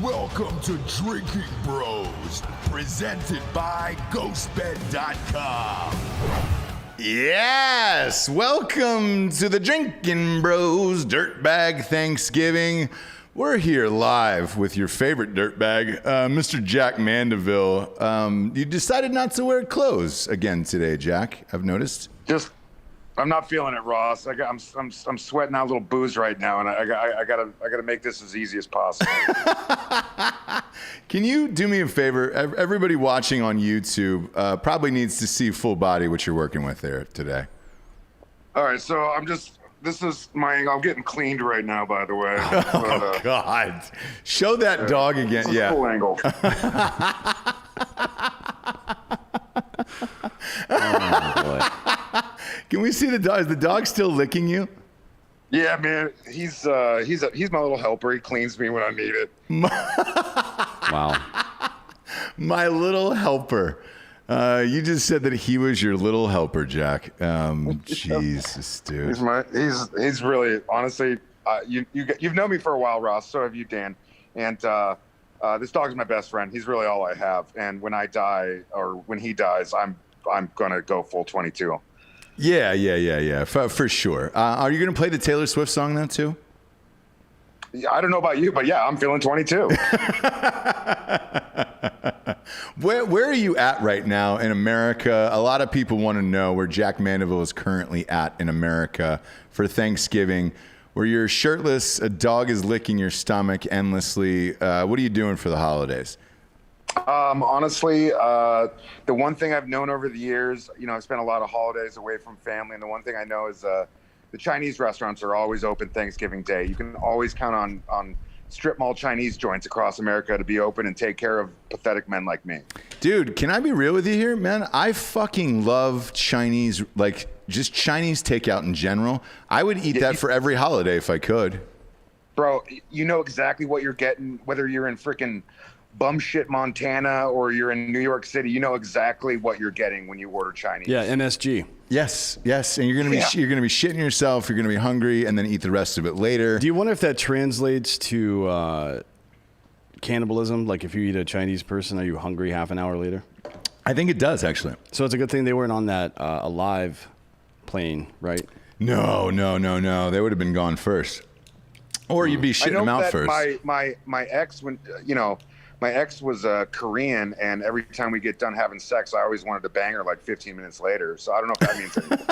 Welcome to Drinkin Bros, presented by GhostBed.com. Yes, welcome to the Drinkin Bros Dirtbag Thanksgiving. We're here live with your favorite dirtbag, Mr. Jack Mandeville. You decided not to wear clothes again today, Jack, I've noticed. I'm not feeling it, Ross. I'm sweating out a little booze right now, and I gotta make this as easy as possible. Can you do me a favor? Everybody watching on YouTube probably needs to see full body what you're working with there today. All right, so I'm getting cleaned right now, by the way. Oh, God. Show that dog again. Yeah. Full angle. Oh, boy. Can we see the dog? Is the dog still licking you? Yeah, man. He's my little helper. He cleans me when I need it. Wow. My little helper. You just said that he was your little helper, Jack. Jesus, dude. He's really, honestly, you've known me for a while, Ross. So have you, Dan. And this dog is my best friend. He's really all I have. And when I die, or when he dies, I'm gonna go full 22. Yeah. For sure. Are you gonna play the Taylor Swift song now too? Yeah, I don't know about you, but yeah, I'm feeling 22. Where are you at right now in America? A lot of people want to know where Jack Mandeville is currently at in America for Thanksgiving, where you're shirtless, a dog is licking your stomach endlessly. What are you doing for the holidays? Honestly, the one thing I've known over the years, I've spent a lot of holidays away from family, and the one thing I know is the Chinese restaurants are always open Thanksgiving Day. You can always count on strip mall Chinese joints across America to be open and take care of pathetic men like me. Dude, can I be real with you here, man? I fucking love Chinese, like just Chinese takeout in general. I would eat that for every holiday if I could. Bro, you know exactly what you're getting, whether you're in freaking bum shit Montana or you're in New York City. You know exactly what you're getting when you order Chinese. Yeah, MSG. Yes, and you're gonna be shitting yourself. You're gonna be hungry, and then eat the rest of it later. Do you wonder if that translates to cannibalism? Like if you eat a Chinese person, are you hungry half an hour later? I think it does, actually. So it's a good thing they weren't on that Alive plane, right? No. They would have been gone first, or you'd be shitting them out first. My ex, when my ex was Korean, and every time we get done having sex, I always wanted to bang her like 15 minutes later. So I don't know if that means anything.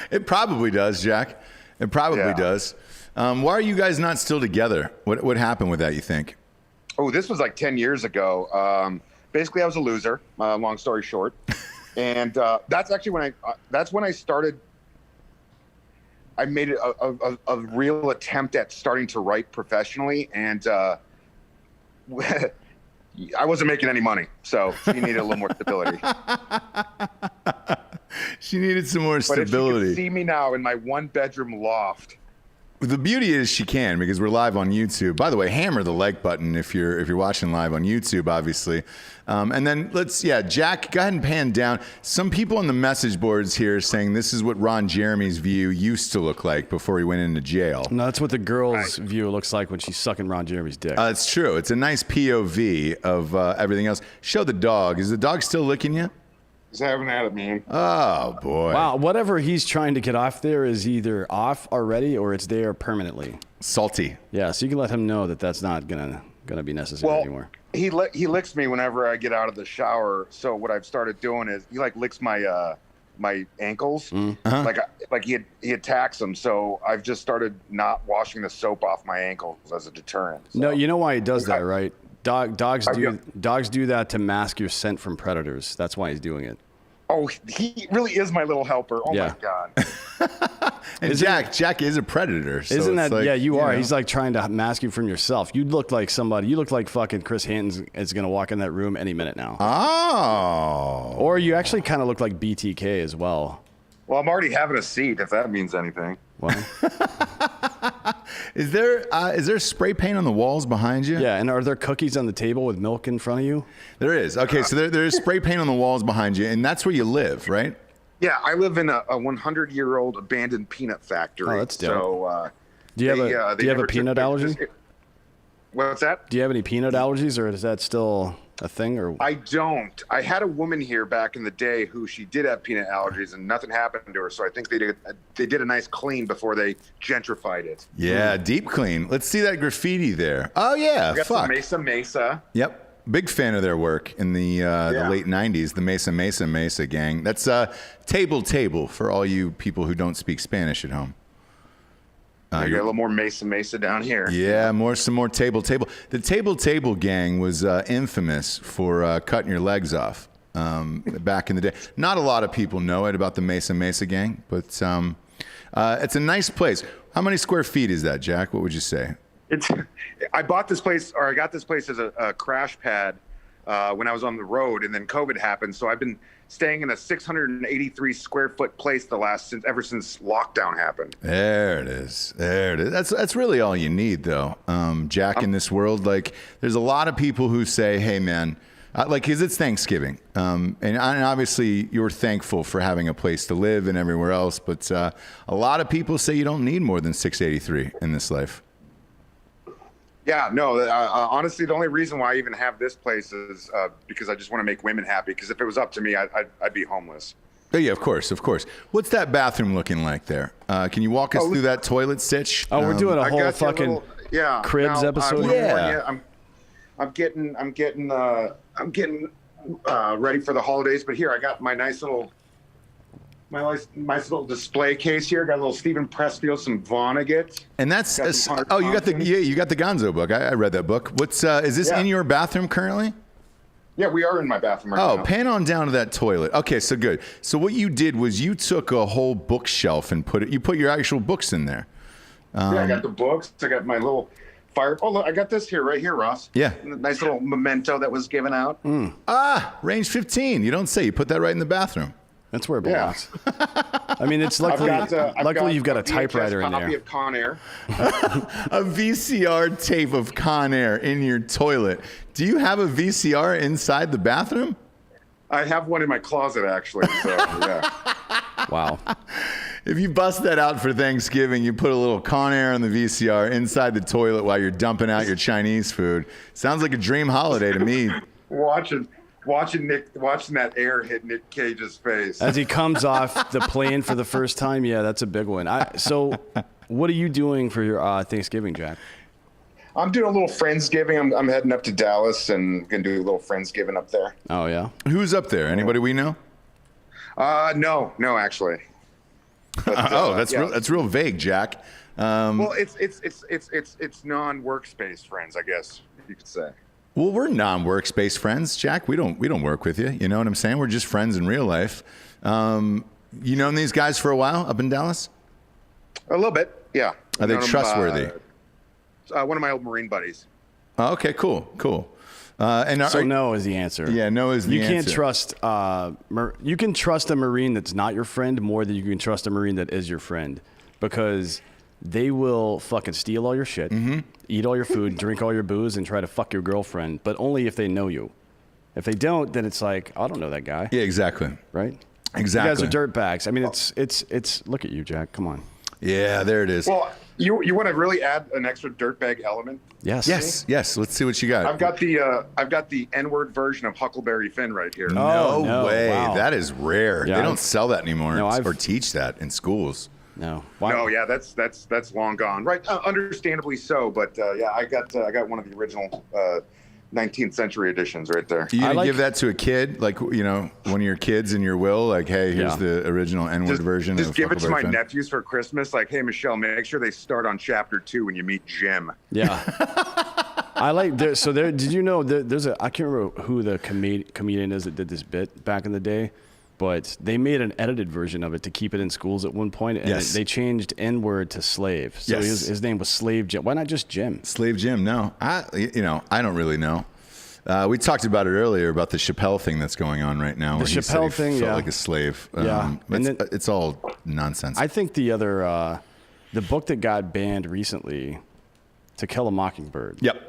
It probably does, Jack. It probably does. Why are you guys not still together? What happened with that, you think? Oh, this was like 10 years ago. Basically, I was a loser, long story short. And that's actually when I started. I made a real attempt at starting to write professionally, and I wasn't making any money, so she needed a little more stability. She needed some more stability. But if you could see me now in my one-bedroom loft. The beauty is she can, because we're live on YouTube. By the way, hammer the like button if you're watching live on YouTube, obviously. And then Jack, go ahead and pan down. Some people on the message boards here saying this is what Ron Jeremy's view used to look like before he went into jail. No, that's what the girl's view looks like when she's sucking Ron Jeremy's dick. It's true. It's a nice POV of everything else. Show the dog. Is the dog still licking you? He's having at it, man. Oh, boy. Wow, whatever he's trying to get off there is either off already or it's there permanently. Salty. Yeah, so you can let him know that that's not gonna be necessary anymore. He licks me whenever I get out of the shower. So what I've started doing is he licks my my ankles, like he attacks them. So I've just started not washing the soap off my ankles as a deterrent. So. No, you know why he does that, right? Dogs do that to mask your scent from predators. That's why he's doing it. Oh, he really is my little helper. Oh yeah. My God. And Jack is a predator. So isn't that? Like, yeah, you are. Know. He's like trying to mask you from yourself. You look like somebody. You look like fucking Chris Hanton is gonna walk in that room any minute now. Oh. Or you actually kind of look like BTK as well. Well, I'm already having a seat, if that means anything. Well. Is there spray paint on the walls behind you? Yeah, and are there cookies on the table with milk in front of you? There is. Okay, so there is spray paint on the walls behind you, and that's where you live, right? Yeah, I live in a 100-year-old abandoned peanut factory. Oh, that's dope. So, do you have a peanut allergy? What's that? Do you have any peanut allergies, or is that still a thing? Or I don't. I had a woman here back in the day who she did have peanut allergies, and nothing happened to her. So I think they did a nice clean before they gentrified it. Yeah, deep clean. Let's see that graffiti there. Oh yeah, We got fuck. some Mesa. Yep. Big fan of their work in the late 90s, the Mesa gang. That's table for all you people who don't speak Spanish at home. You got a little more Mesa down here. Yeah, some more table. The table gang was infamous for cutting your legs off back in the day. Not a lot of people know it about the Mesa gang, but it's a nice place. How many square feet is that, Jack? What would you say? I got this place as a crash pad when I was on the road, and then COVID happened. So I've been staying in a 683 square foot place ever since lockdown happened. There it is. That's really all you need, though, Jack. In this world, like, there's a lot of people who say, "Hey, man." Because it's Thanksgiving, and obviously you're thankful for having a place to live and everywhere else, but a lot of people say you don't need more than 683 in this life. Yeah, no, honestly, the only reason why I even have this place is because I just want to make women happy, because if it was up to me, I'd be homeless. Oh, yeah, of course. What's that bathroom looking like there? Can you walk us through that toilet stitch? Oh, we're doing a I whole got you a fucking little- Cribs episode? I'm getting ready for the holidays, but here I got my nice little display case here. Got a little Stephen Pressfield, some Vonnegut. And that's Got some Hunter you got Thompson. you got the Gonzo book. I read that book. What's is this in your bathroom currently? Yeah, we are in my bathroom right now. Oh, pan on down to that toilet. Okay, so good. So what you did was you took a whole bookshelf and put your actual books in there. Yeah, I got the books. I got my little fire. Oh, look, I got this here, right here, Ross. Yeah. Nice little memento that was given out. Range 15. You don't say. You put that right in the That's where it belongs. I mean, it's luckily you've got a typewriter in there. Copy of Con Air. A VCR tape of Con Air in your toilet. Do you have a VCR inside the bathroom? I have one in my closet, actually. So, yeah. Wow. If you bust that out for Thanksgiving, you put a little Con Air on the VCR inside the toilet while you're dumping out your Chinese food. Sounds like a dream holiday to me. Watching that air hit Nick Cage's face. As he comes off the plane for the first time, yeah, that's a big one. So what are you doing for your Thanksgiving, Jack? I'm doing a little Friendsgiving. I'm heading up to Dallas and going to do a little Friendsgiving up there. Oh, yeah? Who's up there? Anybody we know? No, actually. But, that's real vague, Jack. Well, it's non-workspace friends, I guess you could say. Well, we're non-workspace friends, Jack. We don't work with you. You know what I'm saying? We're just friends in real life. You known these guys for a while up in Dallas? A little bit, yeah. Are they trustworthy? One of my old Marine buddies. Oh, okay, cool. No is the answer. Yeah, no is the answer. You can't trust. You can trust a Marine that's not your friend more than you can trust a Marine that is your friend, because they will fucking steal all your shit, eat all your food, drink all your booze, and try to fuck your girlfriend, but only if they know you. If they don't, then it's like, I don't know that guy. Yeah, exactly. Right? Exactly. You guys are dirtbags. I mean, it's. Look at you, Jack. Come on. Yeah, there it is. Well, you want to really add an extra dirtbag element? Yes. Let's see what you got. I've got the N-word version of Huckleberry Finn right here. No way. Wow. That is rare. Yeah, they don't sell that anymore or teach that in schools. No. No, yeah, that's long gone. Right, understandably so. But yeah, I got one of the original 19th century editions right there. You gonna give that to a kid, like, you know, one of your kids in your will, like, hey, here's the original N-word version. Just of give it to my Finn. nephews for Christmas. Like, hey, Michelle, make sure they start on chapter 2 when you meet Jim. Yeah. I like there. So there. Did you know there's I can't remember who the comedian is that did this bit back in the day, but they made an edited version of it to keep it in schools at one point, and they changed N-word to slave. So his name was Slave Jim. Why not just Jim? Slave Jim. No, I don't really know. We talked about it earlier about the Chappelle thing that's going on right now. The Chappelle thing, felt like a slave. It's all nonsense. I think the other, the book that got banned recently, To Kill a Mockingbird. Yep.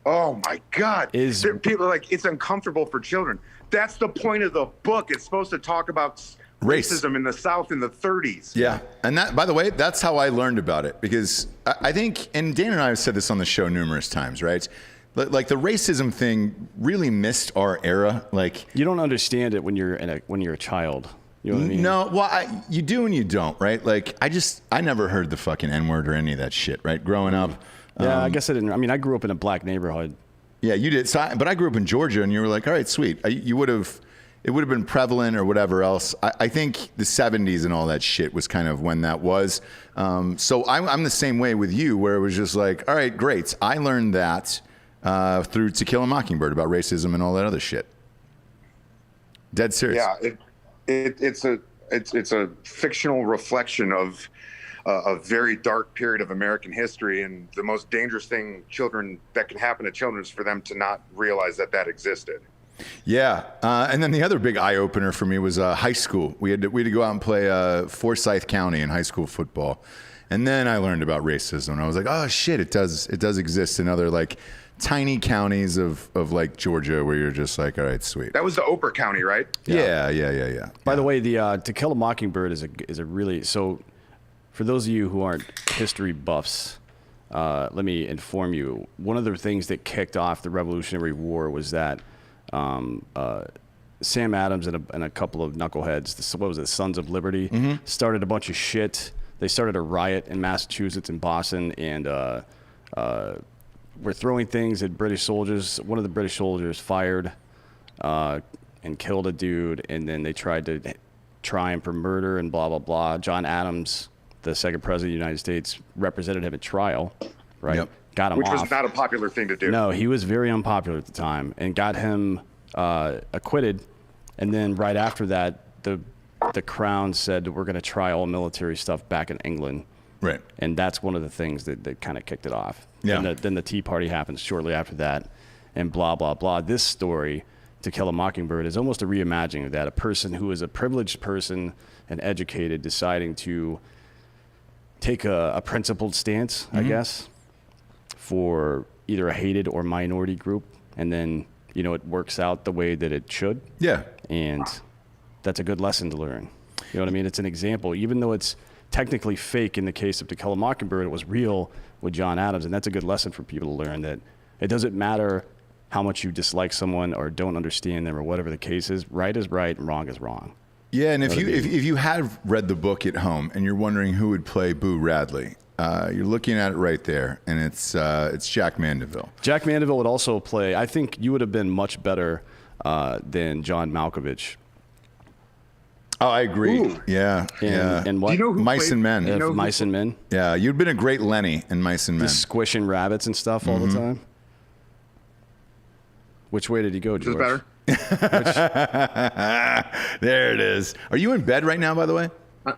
Oh my God! People are like, it's uncomfortable for children. That's the point of the book. It's supposed to talk about racism in the South in the 30s. Yeah. And that, by the way, that's how I learned about it, because I think, and Dan and I have said this on the show numerous times, right? Like the racism thing really missed our era. Like, you don't understand it when you're a child. You know what I mean? No, well, you do and you don't, right? Like, I never heard the fucking N-word or any of that shit, right? Growing up. Yeah, I guess I didn't. I mean, I grew up in a black neighborhood. Yeah, you did. So but I grew up in Georgia, and you were like, all right, sweet. It would have been prevalent or whatever else. I think the 70s and all that shit was kind of when that was. So I'm the same way with you, where it was just like, all right, great. I learned that through To Kill a Mockingbird about racism and all that other shit. Dead serious. Yeah, it's a fictional reflection of a very dark period of American history, and the most dangerous thing that can happen to children is for them to not realize that existed. Yeah, and then the other big eye opener for me was high school. We had to go out and play Forsyth County in high school football, and then I learned about racism. And I was like, oh shit, it does exist in other like tiny counties of like Georgia, where you're just like, all right, sweet. That was the Oprah County, right? Yeah. By the way, the To Kill a Mockingbird is a really, so for those of you who aren't history buffs, let me inform you. One of the things that kicked off the Revolutionary War was that Sam Adams and a couple of knuckleheads, what was it, Sons of Liberty, started a bunch of shit. They started a riot in Massachusetts and Boston, and were throwing things at British soldiers. One of the British soldiers fired and killed a dude, and then they tried to try him for murder and blah, blah, blah. John Adams, the second president of the United States, represented him at trial, right? Yep. Got him Which off. was not a popular thing to do. No, he was very unpopular at the time, and got him acquitted. And then right after that, the Crown said, we're going to try all military stuff back in England. Right. And that's one of the things that kind of kicked it off. Yeah. And then the Tea Party happens shortly after that, and blah, blah, blah. This story, To Kill a Mockingbird, is almost a reimagining of that. A person who is a privileged person and educated deciding to take a principled stance, I guess, for either a hated or minority group. And then, it works out the way that it should. Yeah. And that's a good lesson to learn. You know what I mean? It's an example. Even though it's technically fake in the case of To Kill a Mockingbird, it was real with John Adams. And that's a good lesson for people to learn, that it doesn't matter how much you dislike someone or don't understand them or whatever the case is. Right is right and wrong is wrong. Yeah, and if you have read the book at home and you're wondering who would play Boo Radley, you're looking at it right there, and it's Jack Mandeville. Jack Mandeville would also play. I think you would have been much better than John Malkovich. Oh, I agree. Ooh. Yeah, yeah. And what? Do you know who Mice and Men. you know who- Mice and Men. Yeah, you'd been a great Lenny in Mice and Men. Just squishing rabbits and stuff all the time. Which way did he go, Is George? this better? There it is. Are you in bed right now, by the way?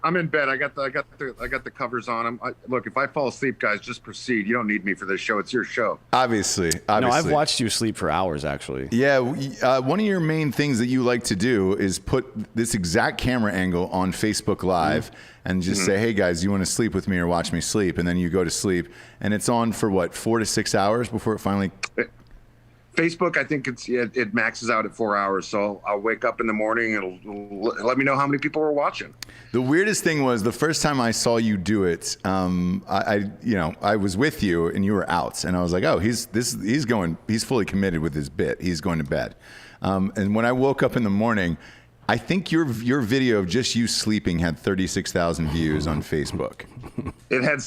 I'm in bed. I got the covers on. Look, if I fall asleep, guys, just proceed. You don't need me for this show. It's your show. Obviously. No, I've watched you sleep for hours, actually. Yeah, one of your main things that you like to do is put this exact camera angle on Facebook Live and just say, hey guys, you want to sleep with me or watch me sleep? And then you go to sleep, and it's on for what, 4 to 6 hours before it finally... Facebook, I think it maxes out at 4 hours. So I'll wake up in the morning. It'll let me know how many people are watching. The weirdest thing was the first time I saw you do it. I was with you and you were out, and I was like, oh, he's fully committed with his bit. He's going to bed. And when I woke up in the morning, I think your video of just you sleeping had 36,000 views on Facebook. It had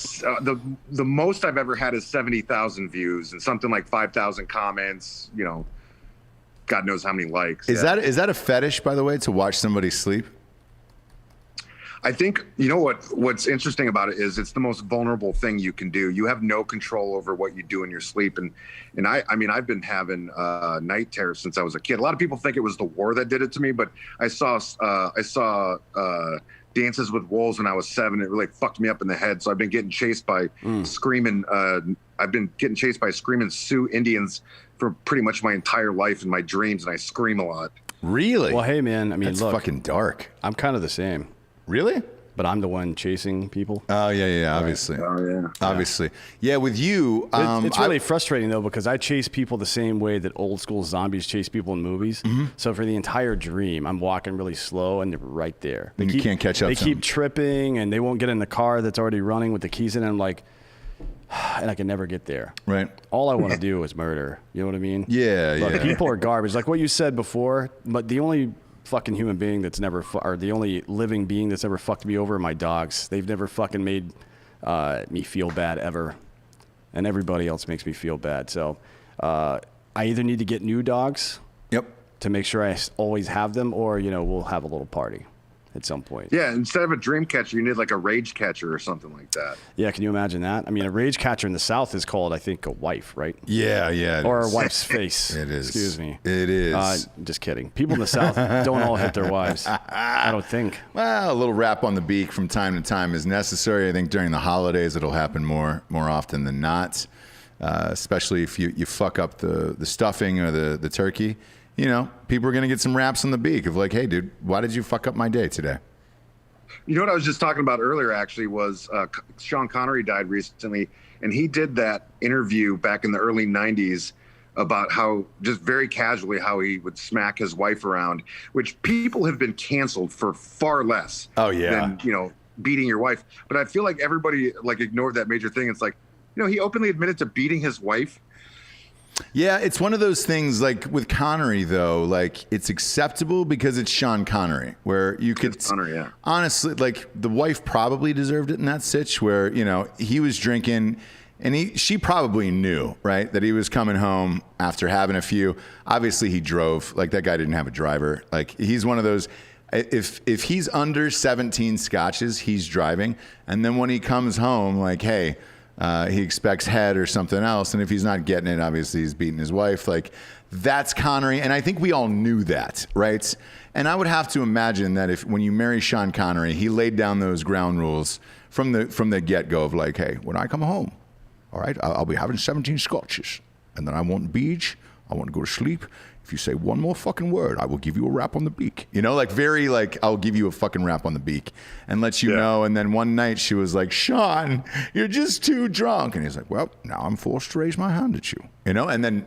the most I've ever had is 70,000 views and something like 5,000 comments. God knows how many likes. Is that a fetish, by the way, to watch somebody sleep? I think what's interesting about it is it's the most vulnerable thing you can do. You have no control over what you do in your sleep, and I mean I've been having night terrors since I was a kid. A lot of people think it was the war that did it to me, but I saw Dances with Wolves when I was 7. It really fucked me up in the head. So I've been getting chased by screaming. I've been getting chased by screaming Sioux Indians for pretty much my entire life in my dreams, and I scream a lot. Really? Well, hey man, I mean, that's look, fucking dark. I'm kind of the same. Really? but I'm the one chasing people. Oh yeah, obviously. Oh yeah. Obviously. Yeah, with you, It's really frustrating though, because I chase people the same way that old school zombies chase people in movies. So for the entire dream, I'm walking really slow and they're right there. You can't catch up They to keep them. tripping and they won't get in the car that's already running with the keys in it. I'm like, and I can never get there. Right. All I want to do is murder. You know what I mean? Yeah, But yeah. people are garbage. Like what you said before, but the only fucking human being that's never, or the only living being that's ever fucked me over are my dogs. They've never fucking made me feel bad ever. And everybody else makes me feel bad. So I either need to get new dogs Yep. to make sure I always have them, or, you know, we'll have a little party at some point. Yeah, instead of a dream catcher, you need like a rage catcher or something like that. Yeah, can you imagine that? I mean, a rage catcher in the South is called, I think, a wife, right? Yeah, yeah. it Or a is. wife's face. It is. Excuse me. It is. Just kidding. People in the South don't all hit their wives. I don't think. Well, a little rap on the beak from time to time is necessary. I think during the holidays it'll happen more often than not, especially if you fuck up the stuffing or the turkey. You know, people are going to get some raps on the beak of like, hey, dude, why did you fuck up my day today? You know what I was just talking about earlier, actually, was Sean Connery died recently, and he did that interview back in the early 90s about how, just very casually, how he would smack his wife around, which people have been canceled for far less than, you know, beating your wife. But I feel like everybody like ignored that major thing. It's like, you know, he openly admitted to beating his wife. Yeah, it's one of those things like with Connery, though, like it's acceptable because it's Sean Connery, where you could Connery, yeah. honestly, like the wife probably deserved it in that sitch where, you know, he was drinking and she probably knew, right, that he was coming home after having a few. Obviously, he drove. Like that guy didn't have a driver. Like he's one of those. If he's under 17 scotches, he's driving. And then when he comes home, like, hey, he expects head or something else. And if he's not getting it, obviously he's beating his wife. Like that's Connery. And I think we all knew that, right? And I would have to imagine that if when you marry Sean Connery, he laid down those ground rules from the get-go of like, hey, when I come home, all right, I'll be having 17 scotches. And then I want beach. I want to go to sleep. If you say one more fucking word, I will give you a rap on the beak. You know, like very like, I'll give you a fucking rap on the beak and let you know. And then one night she was like, Sean, you're just too drunk. And he's like, well, now I'm forced to raise my hand at you. You know, and then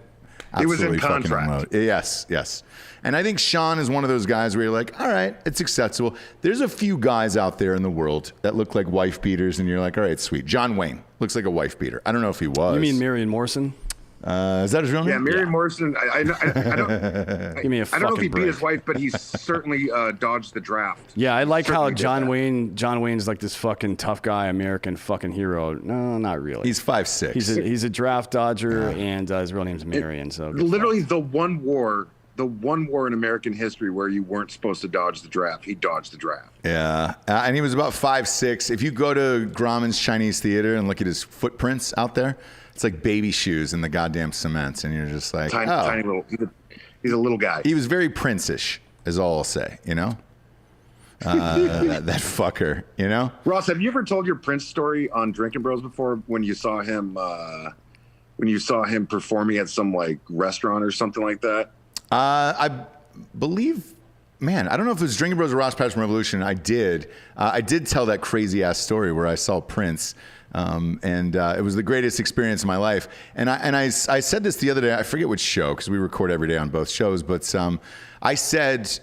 It was in fucking contract. unload. Yes, yes. And I think Sean is one of those guys where you're like, all right, it's acceptable. There's a few guys out there in the world that look like wife beaters, and you're like, all right, sweet. John Wayne looks like a wife beater. I don't know if he was. You mean Marion Morrison? Is that his real name? Yeah, Marion Morrison. I don't. Give me a I don't know if he fucking beat his break. wife, but he certainly dodged the draft. Yeah, I like how Certainly did that. John Wayne's like this fucking tough guy, American fucking hero. No, not really. He's 5'6". He's a draft dodger, and his real name's Marion. So good Literally the one war in American history where you weren't supposed to dodge the draft. He dodged the draft. Yeah, and he was about 5'6". If you go to Grauman's Chinese Theater and look at his footprints out there, it's like baby shoes in the goddamn cement, and you're just like, Tiny little. He's a little guy. He was very prince-ish, is all I'll say, you know? That fucker, you know? Ross, have you ever told your Prince story on Drinkin Bros before when you saw him performing at some like restaurant or something like that? I believe, man, I don't know if it was Drinkin Bros or Ross Patterson Revolution. I did tell that crazy ass story where I saw Prince. And it was the greatest experience of my life. And I said this the other day. I forget which show because we record every day on both shows. But I said,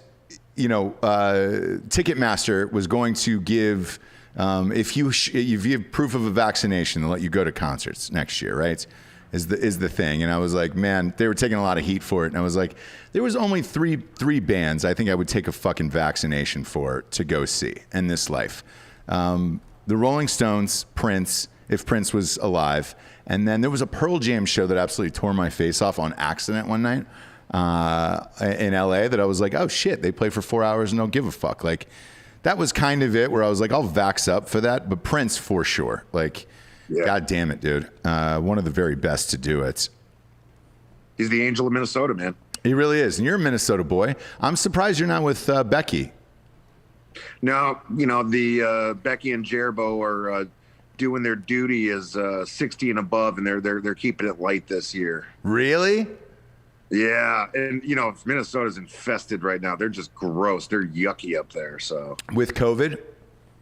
you know, Ticketmaster was going to give if you have proof of a vaccination, they'll let you go to concerts next year, right? Is the thing. And I was like, man, they were taking a lot of heat for it. And I was like, there was only three bands I think I would take a fucking vaccination for to go see in this life. The Rolling Stones, Prince, if Prince was alive. And then there was a Pearl Jam show that absolutely tore my face off on accident one night in LA that I was like, oh shit, they play for 4 hours and don't give a fuck. Like that was kind of it where I was like, I'll vax up for that. But Prince for sure. Like, God damn it, dude. One of the very best to do it. He's the angel of Minnesota, man. He really is. And you're a Minnesota boy. I'm surprised you're not with Becky. No, you know, the Becky and Jerbo are doing their duty as 60 and above, and they're keeping it light this year. Really? Yeah, and you know, Minnesota's infested right now. They're just gross. They're yucky up there. So With COVID?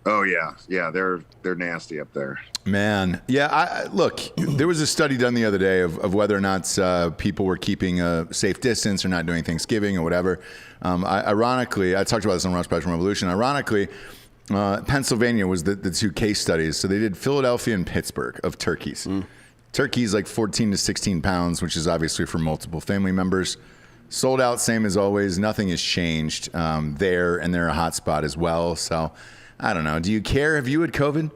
Oh yeah, they're nasty up there. Man, yeah. Look, there was a study done the other day of whether or not people were keeping a safe distance or not doing Thanksgiving or whatever. Ironically, I talked about this on Ross Passion Revolution. Ironically, Pennsylvania was the two case studies. So they did Philadelphia and Pittsburgh of turkeys. Turkeys like 14 to 16 pounds, which is obviously for multiple family members. Sold out, same as always. Nothing has changed there, and they're a hot spot as well. So I don't know. Do you care? Have you had COVID?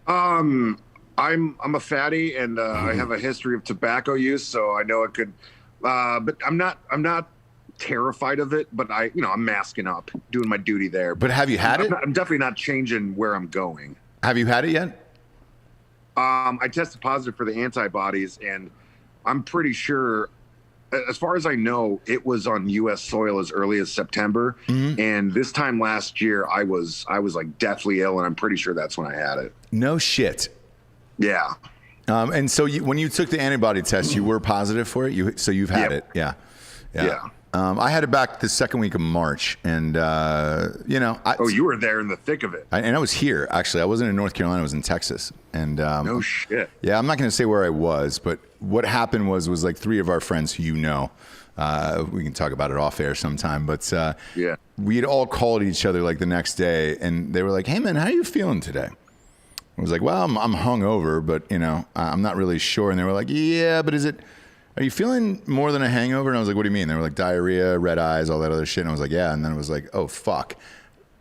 I'm a fatty, and I have a history of tobacco use, so I know it could. But I'm not terrified of it. But I'm masking up, doing my duty there. But have you had it? I'm definitely not changing where I'm going. Have you had it yet? I tested positive for the antibodies, and I'm pretty sure, as far as I know, it was on U.S. soil as early as September. And this time last year, I was like deathly ill, and I'm pretty sure that's when I had it. No shit. Yeah. And so when you took the antibody test, you were positive for it. So you've had it. Yeah. I had it back the second week of March, and you were there in the thick of it. And I was here actually. I wasn't in North Carolina. I was in Texas. And no shit. Yeah, I'm not going to say where I was, but what happened was like three of our friends who we can talk about it off air sometime. But we had all called each other like the next day, and they were like, "Hey man, how are you feeling today?" I was like, "Well, I'm hungover, but I'm not really sure." And they were like, "Yeah, but are you feeling more than a hangover?" And I was like, "What do you mean?" They were like, "Diarrhea, red eyes, all that other shit." And I was like, "Yeah." And then it was like, "Oh fuck."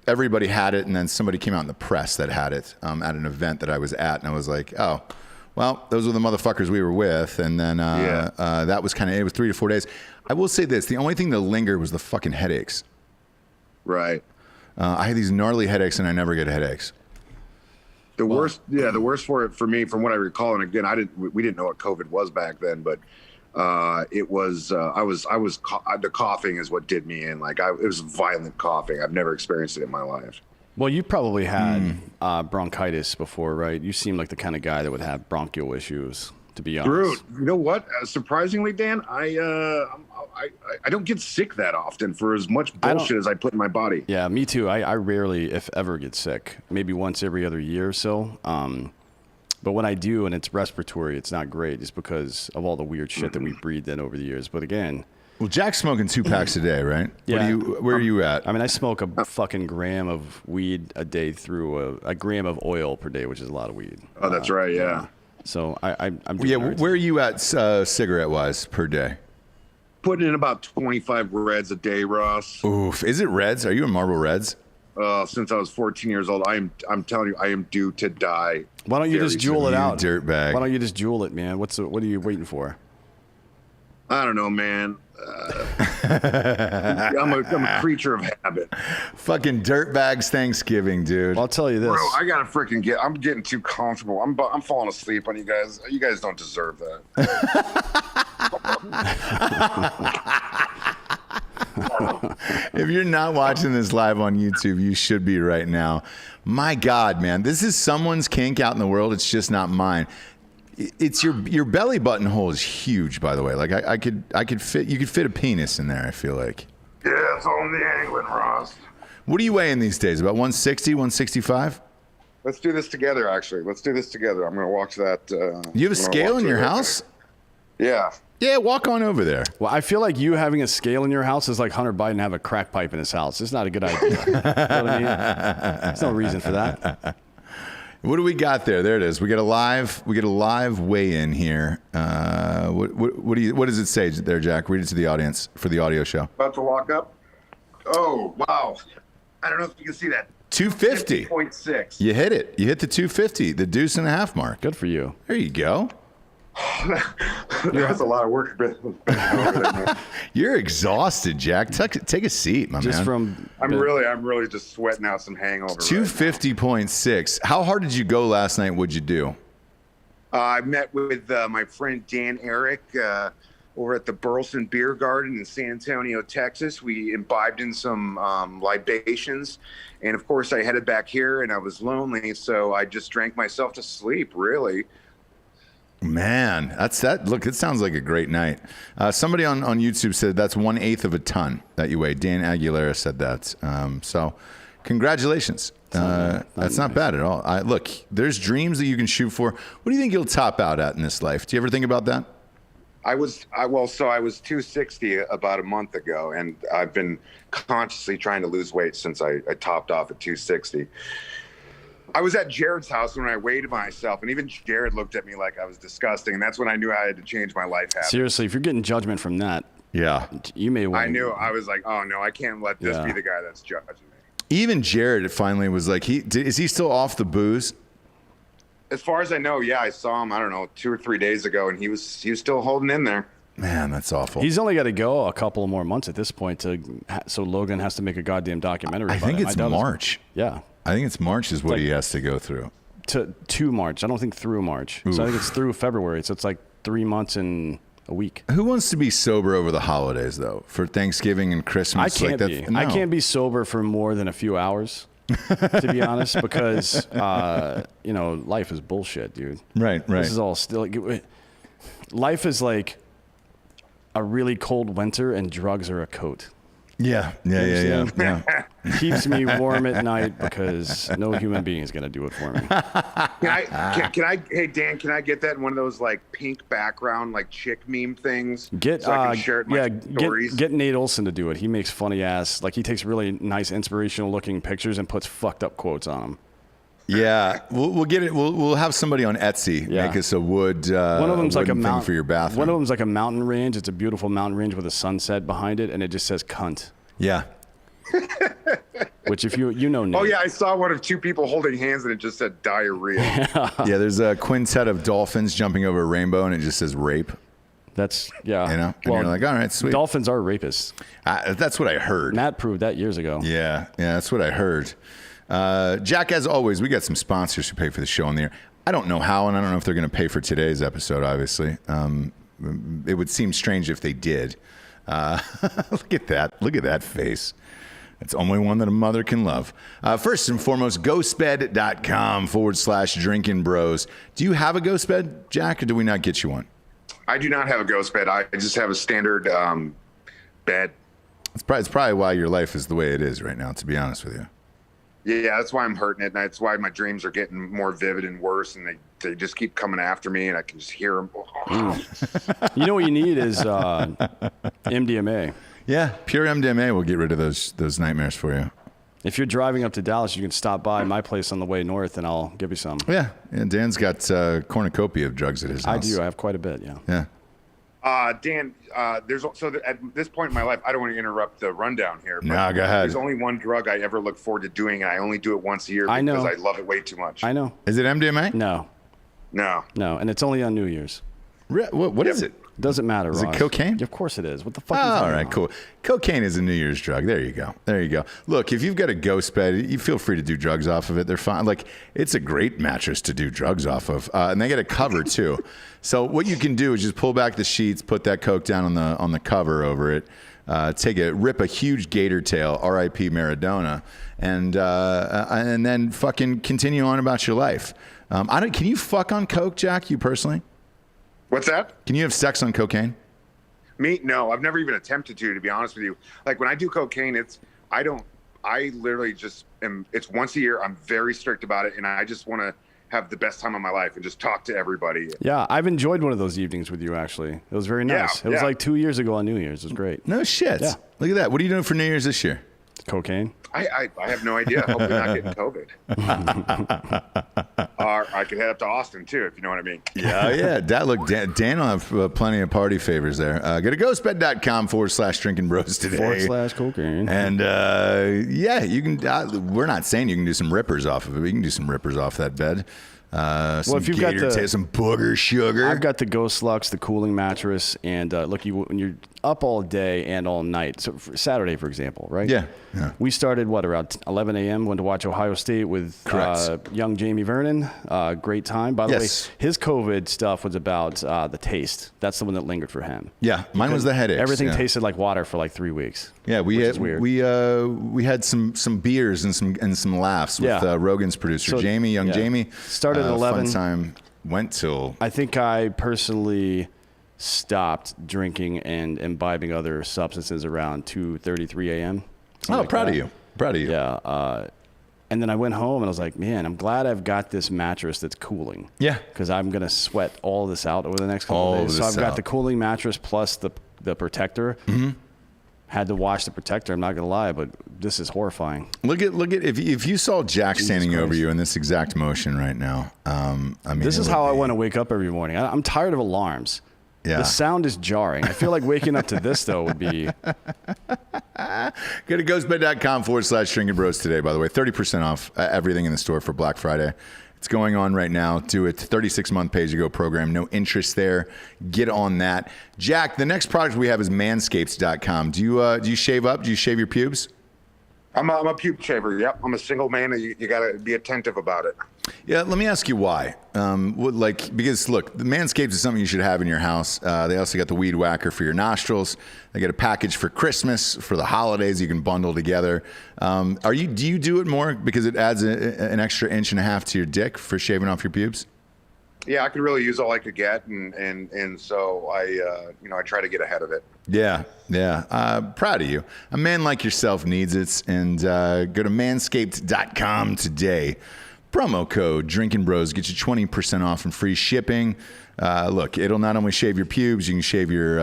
Everybody had it, and then somebody came out in the press that had it at an event that I was at, and I was like, "Oh, well, those were the motherfuckers we were with." And then that was it was 3 to 4 days. I will say this: the only thing that lingered was the fucking headaches. Right. I had these gnarly headaches, and I never get headaches. The worst for me, from what I recall, and again, we didn't know what COVID was back then, but it was the coughing is what did me in. Like it was violent coughing. I've never experienced it in my life. Well, you probably had bronchitis before, right? You seem like the kind of guy that would have bronchial issues, to be honest. Dude, you know what? Surprisingly, Dan, I don't get sick that often for as much bullshit as I put in my body. Yeah, me too. I rarely, if ever, get sick. Maybe once every other year or so. But when I do, and it's respiratory, it's not great just because of all the weird shit that we breathed in over the years. But again... Well, Jack's smoking 2 packs a day, right? Yeah. Where are you at? I mean, I smoke a fucking gram of weed a day through a gram of oil per day, which is a lot of weed. Oh, that's right, yeah. So I'm doing where are you at cigarette-wise per day? Putting in about 25 Reds a day, Ross. Oof. Is it Reds? Are you in Marlboro Reds? Since I was 14 years old, I'm telling you, I am due to die. Why don't you just Jewell it out? Dirtbag. Why don't you just Jewell it, man? What are you waiting for? I don't know, man. I'm a creature of habit. Fucking Dirtbag's Thanksgiving, dude. I'll tell you this. Bro, I gotta freaking I'm getting too comfortable. I'm falling asleep on you guys. You guys don't deserve that. If you're not watching this live on YouTube, you should be right now. My God, man, this is someone's kink out in the world. It's just not mine. It's your belly button hole is huge, by the way. Like you could fit a penis in there, I feel like. Yeah, it's all in the angling, Ross. What are you weighing these days? About 160, 165? Let's do this together, actually. Let's do this together. I'm going to watch that. You have a scale in your house? Yeah. Yeah, walk on over there. Well, I feel like you having a scale in your house is like Hunter Biden have a crack pipe in his house. It's not a good idea. You know what I mean? There's no reason for that. What do we got there? There it is. We get a live weigh-in here. What does it say there, Jack? Read it to the audience for the audio show. About to walk up. Oh, wow. I don't know if you can see that. 250. 50.6. You hit it. You hit the 250, the deuce and a half mark. Good for you. There you go. That's a lot of work. You're exhausted, Jack. Take a seat, my man. I'm really just sweating out some hangover. 250.6. How hard did you go last night? What'd you do? I met with my friend Dan Eric over at the Burleson Beer Garden in San Antonio, Texas. We imbibed in some libations, and of course I headed back here, and I was lonely, so I just drank myself to sleep, really. Man, that's that. Look, it sounds like a great night. Somebody on YouTube said that's 1/8 of a ton that you weigh. Dan Aguilera said that. So Congratulations. That's not bad at all. Look, there's dreams that you can shoot for. What do you think you'll top out at in this life? Do you ever think about that? I was 260 about a month ago, and I've been consciously trying to lose weight since I topped off at 260. I was at Jared's house when I weighed myself, and even Jared looked at me like I was disgusting, and that's when I knew I had to change my life habits. Seriously, if you're getting judgment from that, yeah, you may want. I knew. I was like, oh no, I can't let this be the guy that's judging me. Even Jared finally was like, is he still off the booze? As far as I know, yeah, I saw him, I don't know, 2 or 3 days ago, and he was still holding in there. Man, that's awful. He's only got to go a couple more months at this point so Logan has to make a goddamn documentary about it. I think it's March. Yeah. I think it's March is what he has to go through. To March. I don't think through March. Oof. So I think it's through February. So it's like 3 months and a week. Who wants to be sober over the holidays, though? For Thanksgiving and Christmas? I can't be. No. I can't be sober for more than a few hours. To be honest, because life is bullshit, dude. Right. This is all still life is like a really cold winter, and drugs are a coat. Yeah. Keeps me warm at night because no human being is gonna do it for me. Hey Dan, can I get that in one of those like pink background like chick meme things? Get Nate Olson to do it. He makes funny ass, like he takes really nice inspirational looking pictures and puts fucked up quotes on them. Yeah, we'll get it. We'll have somebody on Etsy make us a wood. One of them's like a mountain for your bathroom. One of them's like a mountain range. It's a beautiful mountain range with a sunset behind it, and it just says "cunt." Yeah. Which, if you know Nate. Oh yeah, I saw one of 2 people holding hands, and it just said diarrhea. Yeah, there's a quintet of dolphins jumping over a rainbow, and it just says rape. That's and you're like, all right, sweet. Dolphins are rapists. That's what I heard. Matt proved that years ago. Yeah, that's what I heard. Jack, as always, we got some sponsors who pay for the show on the air. I don't know how, and I don't know if they're going to pay for today's episode, obviously. It would seem strange if they did. Look at that. Look at that face. It's only one that a mother can love. First and foremost, ghostbed.com/Drinkin Bros. Do you have a ghost bed, Jack, or do we not get you one? I do not have a ghost bed. I just have a standard bed. It's probably why your life is the way it is right now, to be honest with you. Yeah, that's why I'm hurting it. And that's why my dreams are getting more vivid and worse. And they just keep coming after me, and I can just hear them. You know what you need is MDMA. Yeah, pure MDMA will get rid of those nightmares for you. If you're driving up to Dallas, you can stop by my place on the way north, and I'll give you some. Yeah, Dan's got a cornucopia of drugs at his house. I do. I have quite a bit, yeah. Yeah. Dan, at this point in my life, I don't want to interrupt the rundown here. But no, go ahead. There's only one drug I ever look forward to doing, and I only do it once a year because I love it way too much. I know. Is it MDMA? No, and it's only on New Year's. What is it? Doesn't matter, Is Ross. it cocaine? Of course it is. What the fuck? All right, cool. Cocaine is a New Year's drug. There you go. Look, if you've got a ghost bed, you feel free to do drugs off of it. They're fine. Like, it's a great mattress to do drugs off of, and they get a cover too. So what you can do is just pull back the sheets, put that coke down on the cover over it, rip a huge gator tail, R.I.P. Maradona, and then fucking continue on about your life. Can you fuck on coke, Jack? You personally? What's that? Can you have sex on cocaine? Me? No, I've never even attempted to be honest with you. Like when I do cocaine, I literally just it's once a year. I'm very strict about it. And I just want to have the best time of my life and just talk to everybody. Yeah. I've enjoyed one of those evenings with you, actually. It was very nice. It was like 2 years ago on New Year's. It was great. No shit. Yeah. Look at that. What are you doing for New Year's this year? Cocaine. I have no idea. Hopefully not getting COVID. Or I could head up to Austin too, if you know what I mean. Yeah. Dan will have plenty of party favors there. Go to ghostbed.com/Drinkin Bros today. /cocaine. And you can. We're not saying you can do some rippers off of it. But you can do some rippers off that bed. If you've got some booger sugar. I've got the Ghost Lux, the cooling mattress, and when you're up all day and all night. So for Saturday, for example, right? Yeah. We started around 11 a.m. Went to watch Ohio State with young Jamie Vernon. Great time. By the way, his COVID stuff was about the taste. That's the one that lingered for him. Yeah, mine was the headaches. Everything tasted like water for like 3 weeks. Yeah, we had some beers and some laughs with Rogan's producer, Jamie, Jamie. Started at 11. Fun time. Went till. I think I personally stopped drinking and imbibing other substances around 2:33 a.m. Oh, proud of you. Proud of you. Yeah. And then I went home and I was like, man, I'm glad I've got this mattress that's cooling. Yeah. Because I'm going to sweat all this out over the next couple of days. So I've got the cooling mattress plus the protector. Mm-hmm. Had to wash the protector. I'm not going to lie, but this is horrifying. Look at if you saw Jack standing over you in this exact motion right now. I mean, this is how I want to wake up every morning. I'm tired of alarms. Yeah. The sound is jarring. I feel like waking up to this, though, would be... Go to ghostbed.com/Drinkin Bros today, by the way. 30% off everything in the store for Black Friday. It's going on right now. Do it. 36-month pay-as-you-go program. No interest there. Get on that. Jack, the next product we have is manscapes.com. Do you shave up? Do you shave your pubes? I'm a pube shaver. Yep. I'm a single man. You got to be attentive about it. Yeah, let me ask you why. Because look, the Manscaped is something you should have in your house. They also got the weed whacker for your nostrils. They get a package for Christmas, for the holidays. You can bundle together. Do you do it more because it adds an extra 1.5 inches to your dick for shaving off your pubes? Yeah, I could really use all I could get, and so I try to get ahead of it. Yeah. Proud of you. A man like yourself needs it, and go to manscaped.com today. Promo code Drinkin Bros gets you 20% off and free shipping. Look, it'll not only shave your pubes, you can shave your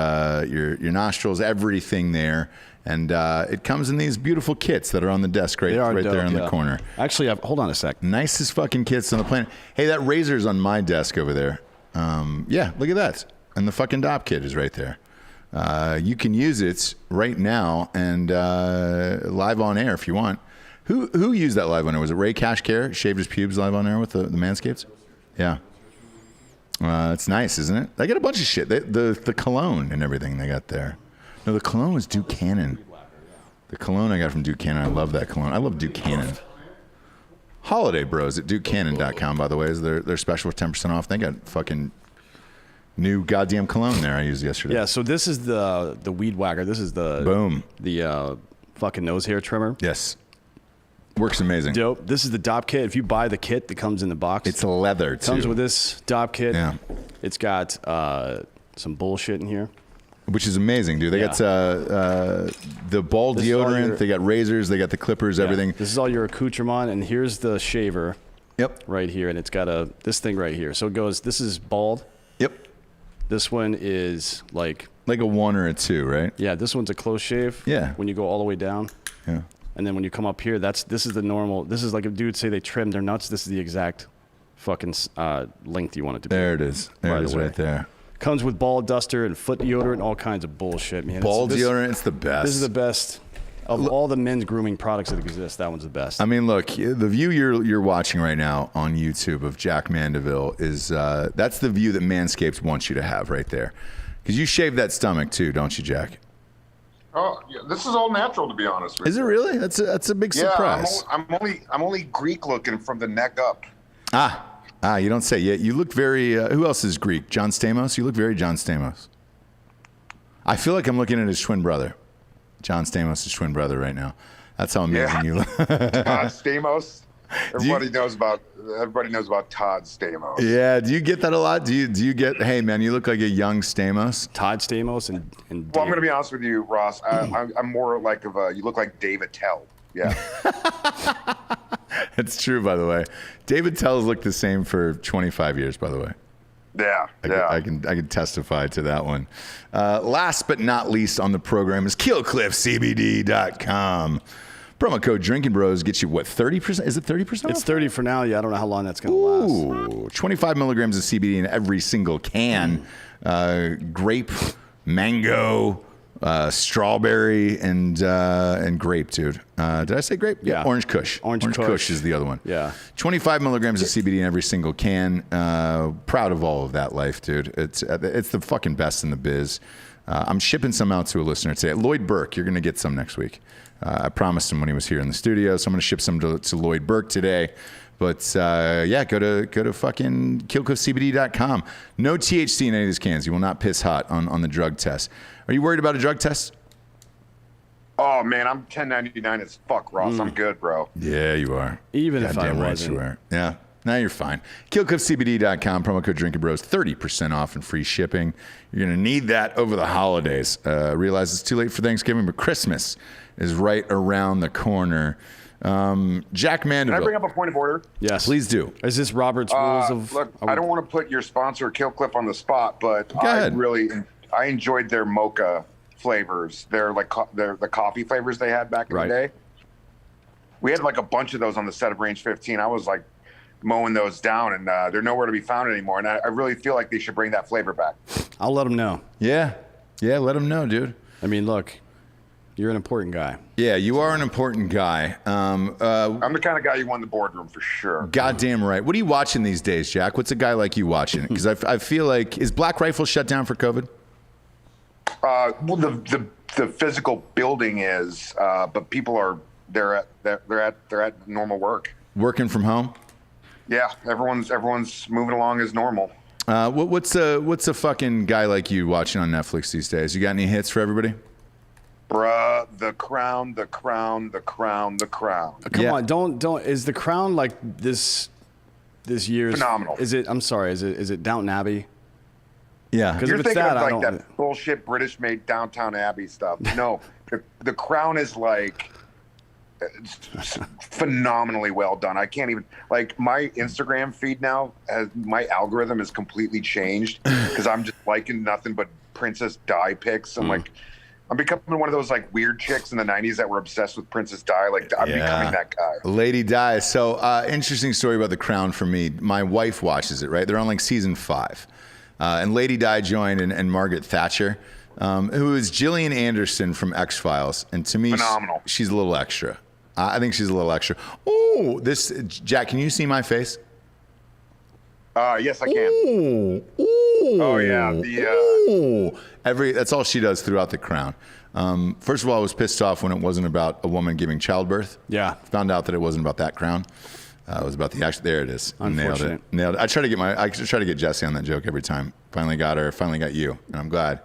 nostrils, everything there. And it comes in these beautiful kits that are on the desk right there in the corner. Actually, hold on a sec. Nicest fucking kits on the planet. Hey, that razor's on my desk over there. Yeah, look at that. And the fucking Dop kit is right there. You can use it right now and live on air if you want. Who used that live on air? Was it Ray Cashcare? Shaved his pubes live on air with the Manscaped? Yeah. It's nice, isn't it? They got a bunch of shit. The cologne and everything they got there. No, the cologne was Duke Cannon. The cologne I got from Duke Cannon. I love that cologne. I love Duke Cannon. Holiday Bros at DukeCannon.com, by the way, is their special 10% off. They got fucking new goddamn cologne there I used yesterday. Yeah, so this is the weed whacker. This is the... Boom. The fucking nose hair trimmer. Yes. Works amazing. Dope. This is the Dop kit. If you buy the kit that comes in the box. It's leather, too. Comes with this Dop kit. Yeah. It's got some bullshit in here. Which is amazing, dude. They got the ball deodorant. They got razors. They got the clippers, everything. This is all your accoutrement. And here's the shaver. Yep. Right here. And it's got this thing right here. So it goes, this is bald. Yep. This one is like a 1 or a 2, right? Yeah, this one's a close shave. Yeah. When you go all the way down. Yeah. And then when you come up here, this is the normal. This is like if dudes say they trimmed their nuts. This is the exact fucking length you want it to be. There it is. There it is right there. Comes with ball duster and foot deodorant, all kinds of bullshit, man. Ball deodorant, it's the best. This is the best of all the men's grooming products that exist. That one's the best. I mean, look, the view you're watching right now on YouTube of Jack Mandeville is that's the view that Manscaped wants you to have right there, because you shave that stomach too, don't you, Jack? Oh, yeah, this is all natural, to be honest with you. Is it really? That's a big surprise. I'm only Greek looking from the neck up. You don't say. Yeah, you look very. Who else is Greek? John Stamos. You look very John Stamos. I feel like I'm looking at his twin brother, John Stamos' twin brother, right now. That's how amazing you look. Todd Stamos. Everybody knows about Todd Stamos. Yeah. Do you get that a lot? Do you get? Hey, man, you look like a young Stamos. Todd Stamos and well, I'm going to be honest with you, Ross. I'm more like you look like David Tell. Yeah. That's true, by the way. David Tell's looked the same for 25 years, by the way. Yeah. I can testify to that one. Last but not least on the program is KillcliffCBD.com. Promo code Drinkin Bros gets you what, 30%? Is it 30% off? It's 30 for now. Yeah, I don't know how long that's going to last. Ooh, 25 milligrams of CBD in every single can. Grape, mango, strawberry, and grape, dude. Did I say grape? Yeah. Orange Kush. Orange Kush is the other one. Yeah. 25 milligrams of CBD in every single can. Proud of all of that life, dude. It's the fucking best in the biz. I'm shipping some out to a listener today. Lloyd Burke, you're going to get some next week. I promised him when he was here in the studio, so I'm going to ship some to Lloyd Burke today. But yeah, go to fucking KillcliffCBD.com. No THC in any of these cans. You will not piss hot on the drug test. Are you worried about a drug test? Oh man, I'm 1099 as fuck, Ross. I'm good, bro. Yeah, you are. Even if I Goddamn right wasn't. you are. Yeah. Now you're fine. KillCliffCBD.com, promo code Drinkin Bros, 30% off and free shipping. You're going to need that over the holidays. Realize it's too late for Thanksgiving, but Christmas is right around the corner. Jack Mandeville. Can I bring up a point of order? Yes. Please do. Is this Robert's rules of... Look, I don't want to put your sponsor, Kill Cliff, on the spot, but I enjoyed their mocha flavors. They're like the coffee flavors they had back in the day. We had like a bunch of those on the set of Range 15. I was like mowing those down, and they're nowhere to be found anymore. And I really feel like they should bring that flavor back. I'll let them know. Yeah, let them know, dude. I mean, look, you're an important guy. Yeah, you are an important guy. I'm the kind of guy you want in the boardroom for sure. Goddamn right. What are you watching these days, Jack? What's a guy like you watching? Because I feel like, is Black Rifle shut down for COVID? Well, the physical building is, but people are they're at normal work. Working from home. Yeah, everyone's moving along as normal. What's a fucking guy like you watching on Netflix these days? You got any hits for everybody? Bruh, The Crown, The Crown, The Crown, The Crown. Come on, don't. Is The Crown like this year's phenomenal? Is it? I'm sorry. Is it Downton Abbey? Yeah, because you're thinking of like that bullshit British-made Downtown Abbey stuff. No, the Crown is like phenomenally well done. I can't even like my Instagram feed now. My algorithm is completely changed because I'm just liking nothing but Princess Di pics. I'm like, I'm becoming one of those like weird chicks in the 90s that were obsessed with Princess Di. Like I'm becoming that guy. Lady Di. So interesting story about The Crown for me. My wife watches it, right? They're on like season 5. And Lady Di joined and Margaret Thatcher, who is Gillian Anderson from X-Files. And to me, phenomenal. She's a little extra. I think she's a little extra. Oh, Jack, can you see my face? Yes, I can. Ooh, oh yeah. That's all she does throughout The Crown. First of all, I was pissed off when it wasn't about a woman giving childbirth. Yeah. Found out that it wasn't about that crown. It was about the action. There it is. Nailed it. I try to get Jessie on that joke every time. Finally got her. Finally got you, and I'm glad.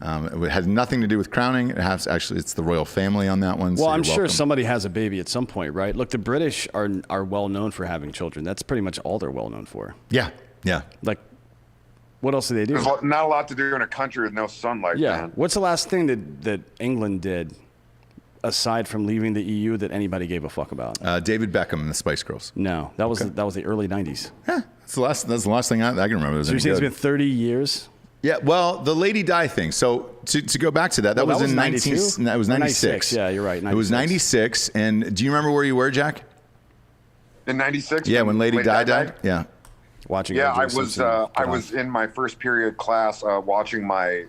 It has nothing to do with crowning. It's the royal family on that one. Well, so I'm sure somebody has a baby at some point, right? Look, the British are well known for having children. That's pretty much all they're well known for. Yeah. Like, what else do they do? There's not a lot to do in a country with no sunlight. Yeah. Man. What's the last thing that England did, aside from leaving the EU, that anybody gave a fuck about? David Beckham and the Spice Girls. No, that was the early 90s. Yeah, that's the last thing I can remember. So you're saying it's been 30 years? Yeah, well, the Lady Di thing. So to go back to that was in 92? That was 96. Yeah, you're right. 96. It was 96. And do you remember where you were, Jack? In 96? Yeah, when Lady Di died? Yeah. Watching. Yeah, I was in my first period class watching my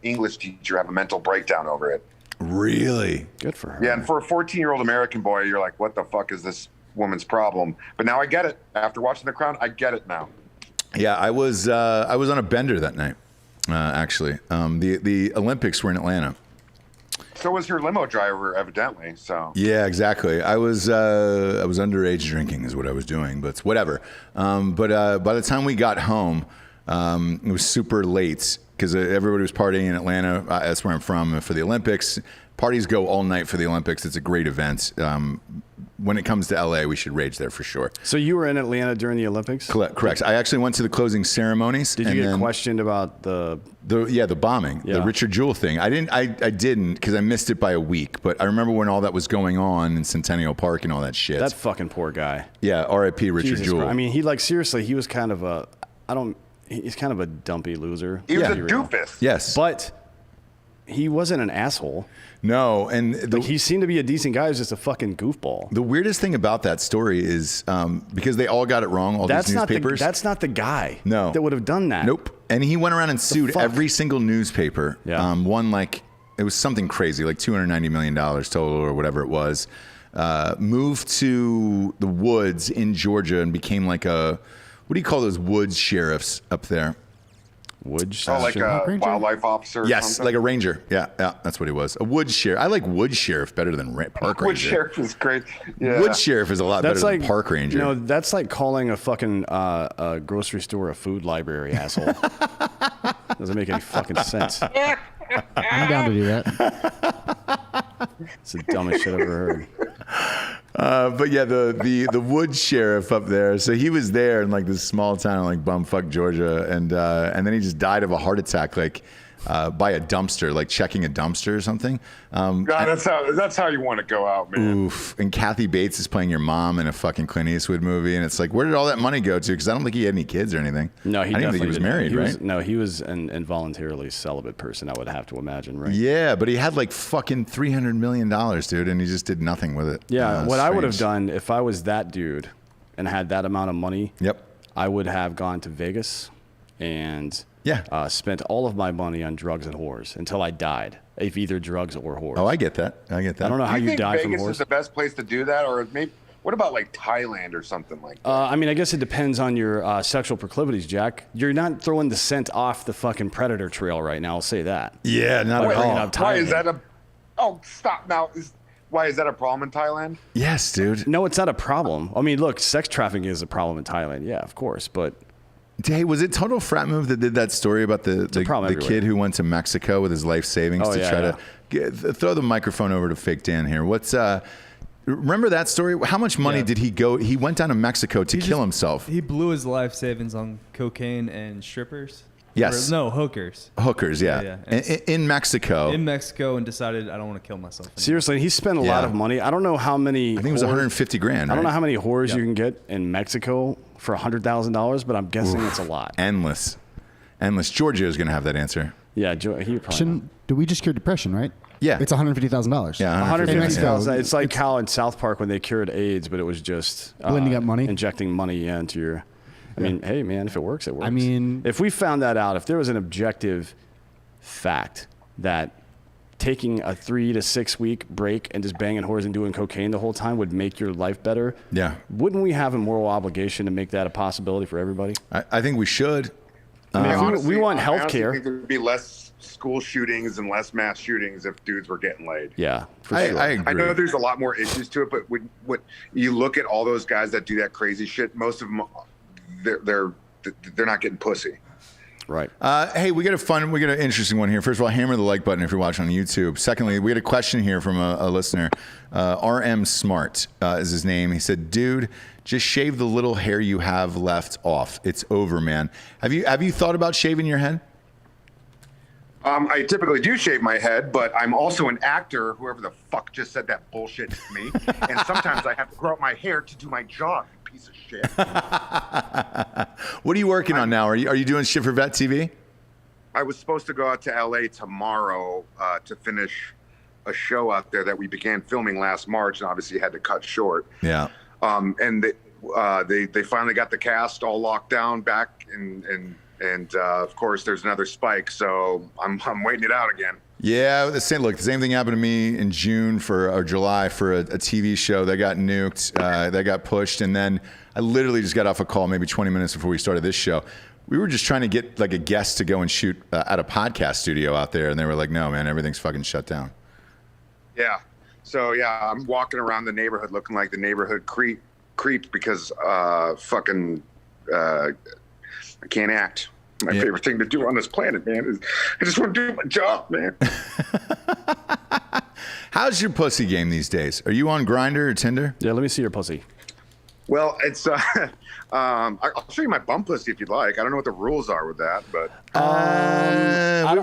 English teacher have a mental breakdown over it. Really? Good for her. Yeah, and for a 14-year-old American boy, you're like, what the fuck is this woman's problem? But now I get it. After watching The Crown, I get it now. Yeah, I was on a bender that night, actually. The Olympics were in Atlanta. So was your limo driver, evidently. So yeah, exactly. I was underage drinking is what I was doing, but it's whatever. But by the time we got home, it was super late because everybody was partying in Atlanta. That's where I'm from for the Olympics. Parties go all night for the Olympics. It's a great event. When it comes to LA, we should rage there for sure. So you were in Atlanta during the Olympics? Correct. I actually went to the closing ceremonies. Did you get questioned about the bombing, the Richard Jewell thing? I didn't because I missed it by a week. But I remember when all that was going on in Centennial Park and all that shit. That fucking poor guy. Yeah, R.I.P. Richard Jewell. I mean, seriously, he was kind of he's kind of a dumpy loser. He was a doofus. Yes. But he wasn't an asshole. No, and he seemed to be a decent guy. He was just a fucking goofball. The weirdest thing about that story is because they all got it wrong, these newspapers. That's not the guy that would have done that. Nope. And he went around and sued every single newspaper. Yeah. Won it was something crazy, like $290 million total or whatever it was. Moved to the woods in Georgia and became like what do you call those woods sheriffs up there? Woods? Oh, like a wildlife officer? Yes, like a ranger. Yeah, that's what he was. A woods sheriff. I like woods sheriff better than park ranger. Woods sheriff is great. Yeah. Woods sheriff is a lot better than park ranger. You know, that's like calling a fucking a grocery store a food library, asshole. Doesn't make any fucking sense. I'm down to do that. It's the dumbest shit I've ever heard. But yeah, the wood sheriff up there. So he was there in like this small town, like bumfuck Georgia, and then he just died of a heart attack, like by a dumpster, like checking a dumpster or something. God, that's how you want to go out, man. Oof. And Kathy Bates is playing your mom in a fucking Clint Eastwood movie, and it's like, where did all that money go to? Because I don't think he had any kids or anything. No, he I didn't definitely think he was didn't. married, right? No, he was an involuntarily celibate person. I would have to imagine, right? Yeah, but he had like fucking $300 million, dude, and he just did nothing with it. Yeah, what I would have Strange. done if I was that dude and had that amount of money, Yep. I would have gone to Vegas and spent all of my money on drugs and whores until I died, if either drugs or whores. Oh, I get that. I don't know how you die from Vegas whores. is the best place to do that, or maybe what about like Thailand or something like that? I mean, I guess it depends on your sexual proclivities, Jack. You're not throwing the scent off the fucking predator trail right now. I'll say that. Yeah, not at all. Why is that a? Oh, stop now! Why is that a problem in Thailand? Yes, dude. No, it's not a problem. I mean, look, sex trafficking is a problem in Thailand. Yeah, of course, but. Hey, was it Total Frat Move that did that story about the kid who went to Mexico with his life savings to throw the microphone over to Fake Dan here? What's remember that story? How much money did he go? He went down to Mexico to kill himself. He blew his life savings on cocaine and strippers. Yes. No, hookers. Hookers, yeah. In Mexico. In Mexico, and decided I don't want to kill myself anymore. Seriously, he spent a lot of money. I don't know how many. I think it was 150 grand. I don't know how many whores you can get in Mexico for $100,000, but I'm guessing it's a lot. Endless. Giorgio is going to have that answer. Yeah, he probably. Do we just cure depression, right? Yeah. It's $150,000. Yeah, $150,000. It's like how in South Park when they cured AIDS, but it was just blending up money, injecting money into your. I mean, hey, man, if it works, it works. I mean, if we found that out, if there was an objective fact that taking a 3 to 6 week break and just banging whores and doing cocaine the whole time would make your life better, wouldn't we have a moral obligation to make that a possibility for everybody? I think we should. I mean, honestly, we want I health honestly care. think there'd be less school shootings and less mass shootings if dudes were getting laid. Yeah, for sure. I agree. I know there's a lot more issues to it, but when you look at all those guys that do that crazy shit, most of them, they're not getting pussy. Right. Hey, we got an interesting one here. First of all, hammer the like button if you're watching on YouTube. Secondly, we got a question here from a listener. RM Smart is his name. He said, "Dude, just shave the little hair you have left off. It's over, man." Have you thought about shaving your head? I typically do shave my head, but I'm also an actor. Whoever the fuck just said that bullshit to me, and sometimes I have to grow out my hair to do my job. You piece of shit. What are you working on now? Are you doing shit for Vet TV? I was supposed to go out to LA tomorrow to finish a show out there that we began filming last March, and obviously had to cut short. Yeah. And they finally got the cast all locked down back, and of course there's another spike, so I'm waiting it out again. Yeah, the same thing happened to me in June or July for a TV show that got nuked, that got pushed, and then I literally just got off a call maybe 20 minutes before we started this show. We were just trying to get like a guest to go and shoot at a podcast studio out there, and they were like, "No, man, everything's fucking shut down." Yeah. So yeah, I'm walking around the neighborhood looking like the neighborhood creep because I can't act. My favorite thing to do on this planet, man, is I just want to do my job, man. How's your pussy game these days? Are you on Grindr or Tinder? Yeah, let me see your pussy. Well, it's I'll show you my bum pussy if you'd like. I don't know what the rules are with that, but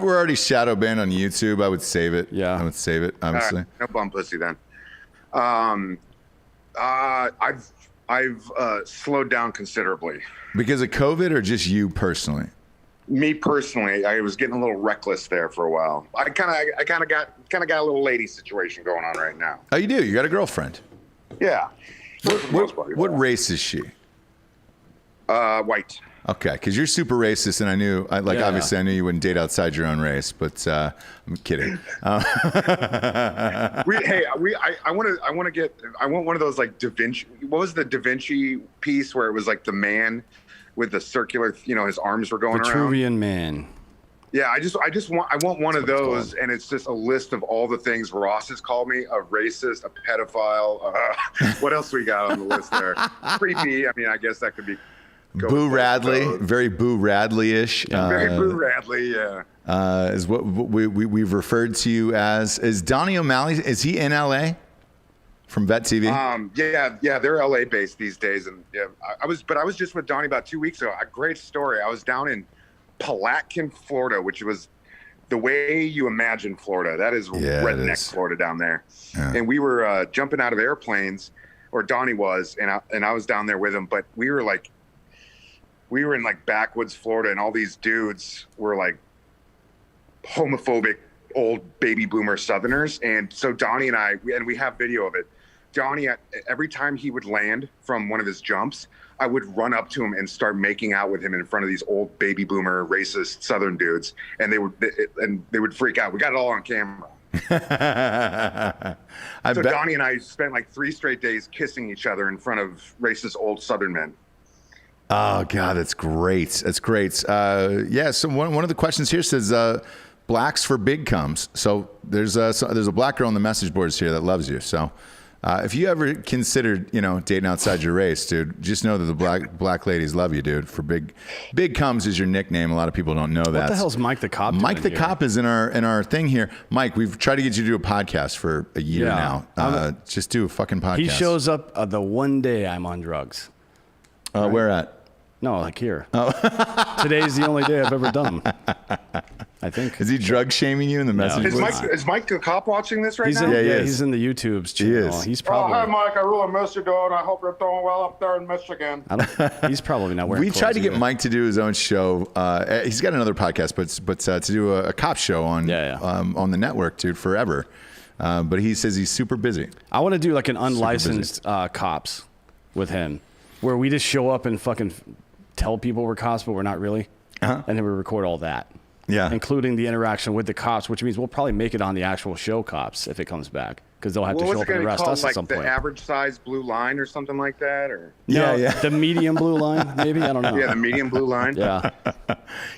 we're already shadow banned on YouTube. I would save it. Yeah, I would save it. Obviously, no bum pussy then. I've slowed down considerably. Because of COVID, or just you personally? Me personally, I was getting a little reckless there for a while. I kind of got a little lady situation going on right now. Oh, you do? You got a girlfriend? Yeah. What race is she? White. Okay, because you're super racist, and obviously I knew you wouldn't date outside your own race, but I'm kidding. I want one of those like Da Vinci. What was the Da Vinci piece where it was like the man with the circular, his arms were going around? Vitruvian Man. Yeah, I want one of those, and it's just a list of all the things Ross has called me: a racist, a pedophile. What else we got on the list there? Creepy. I mean, I guess that could be. Boo Radley, very Boo Radley-ish. Very Boo Radley, yeah. Is what we've referred to you as. Is Donnie O'Malley? Is he in LA? from Vet TV? Yeah, they're LA based these days, and yeah, I was just with Donnie about 2 weeks ago. A great story. I was down in Palatka, Florida, which was the way you imagine Florida. That is redneck Florida down there. Yeah. And we were jumping out of airplanes, or Donnie was, and I was down there with him. But we were in like backwoods Florida, and all these dudes were like homophobic old baby boomer Southerners. And so Donnie and we have video of it. Donnie, every time he would land from one of his jumps, I would run up to him and start making out with him in front of these old baby boomer racist Southern dudes, and they would freak out. We got it all on camera. Donnie and I spent like 3 straight days kissing each other in front of racist old Southern men. Oh God, that's great. That's great. So one of the questions here says blacks for big comes. So there's a black girl on the message boards here that loves you. So. If you ever considered, dating outside your race, dude, just know that the black ladies love you, dude. For big comes is your nickname. A lot of people don't know that. What the hell's Mike the Cop doing Mike the here? Cop is in our thing here. Mike, we've tried to get you to do a podcast for a year now. Just do a fucking podcast. He shows up the one day I'm on drugs. Right? Where at? No, like here. Oh. Today's the only day I've ever done them. I think. Is he drug shaming you in the message? Is Mike the Cop watching this right now? He's in the YouTube's channel. He is. He's probably. Oh, hi, Mike. I really miss you, dude. I hope you're doing well up there in Michigan. He's probably not wearing We clothes tried to get either. Mike to do his own show. He's got another podcast, but to do a cop show on the network, dude, forever. But he says he's super busy. I want to do like an unlicensed cops with him, where we just show up and fucking tell people we're cops, but we're not really. And then we record all that. Yeah. Including the interaction with the cops, which means we'll probably make it on the actual show Cops if it comes back. Because they'll have to show up and arrest us at some point. The average size blue line or something like that? Or the medium blue line, maybe? I don't know. Yeah, the medium blue line. Yeah.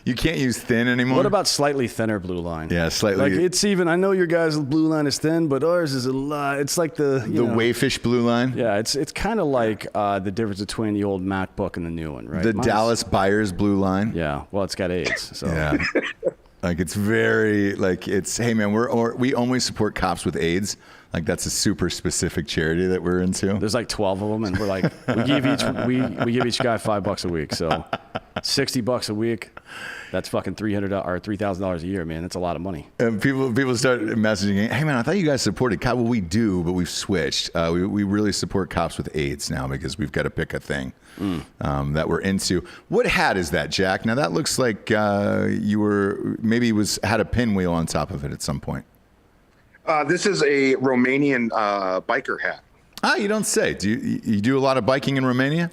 You can't use thin anymore? What about slightly thinner blue line? Yeah, slightly. Like it's even, I know your guys' blue line is thin, but ours is a lot. It's like the wayfish blue line? Yeah, it's kind of like the difference between the old MacBook and the new one, right? The Dallas Buyers blue line? Yeah, well, it's got AIDS, so. Yeah. Like it's very hey man, we only support cops with AIDS. Like that's a super specific charity that we're into. There's like 12 of them, and we're like we give each guy $5 a week, so $60 a week. That's fucking $300 or $3,000 a year, man. That's a lot of money. And people start messaging, hey man, I thought you guys supported cops. Well, we do, but we've switched. We really support cops with AIDS now because we've got to pick a thing that we're into. What hat is that, Jack? Now that looks like had a pinwheel on top of it at some point. This is a Romanian biker hat. Ah, you don't say. Do you do a lot of biking in Romania?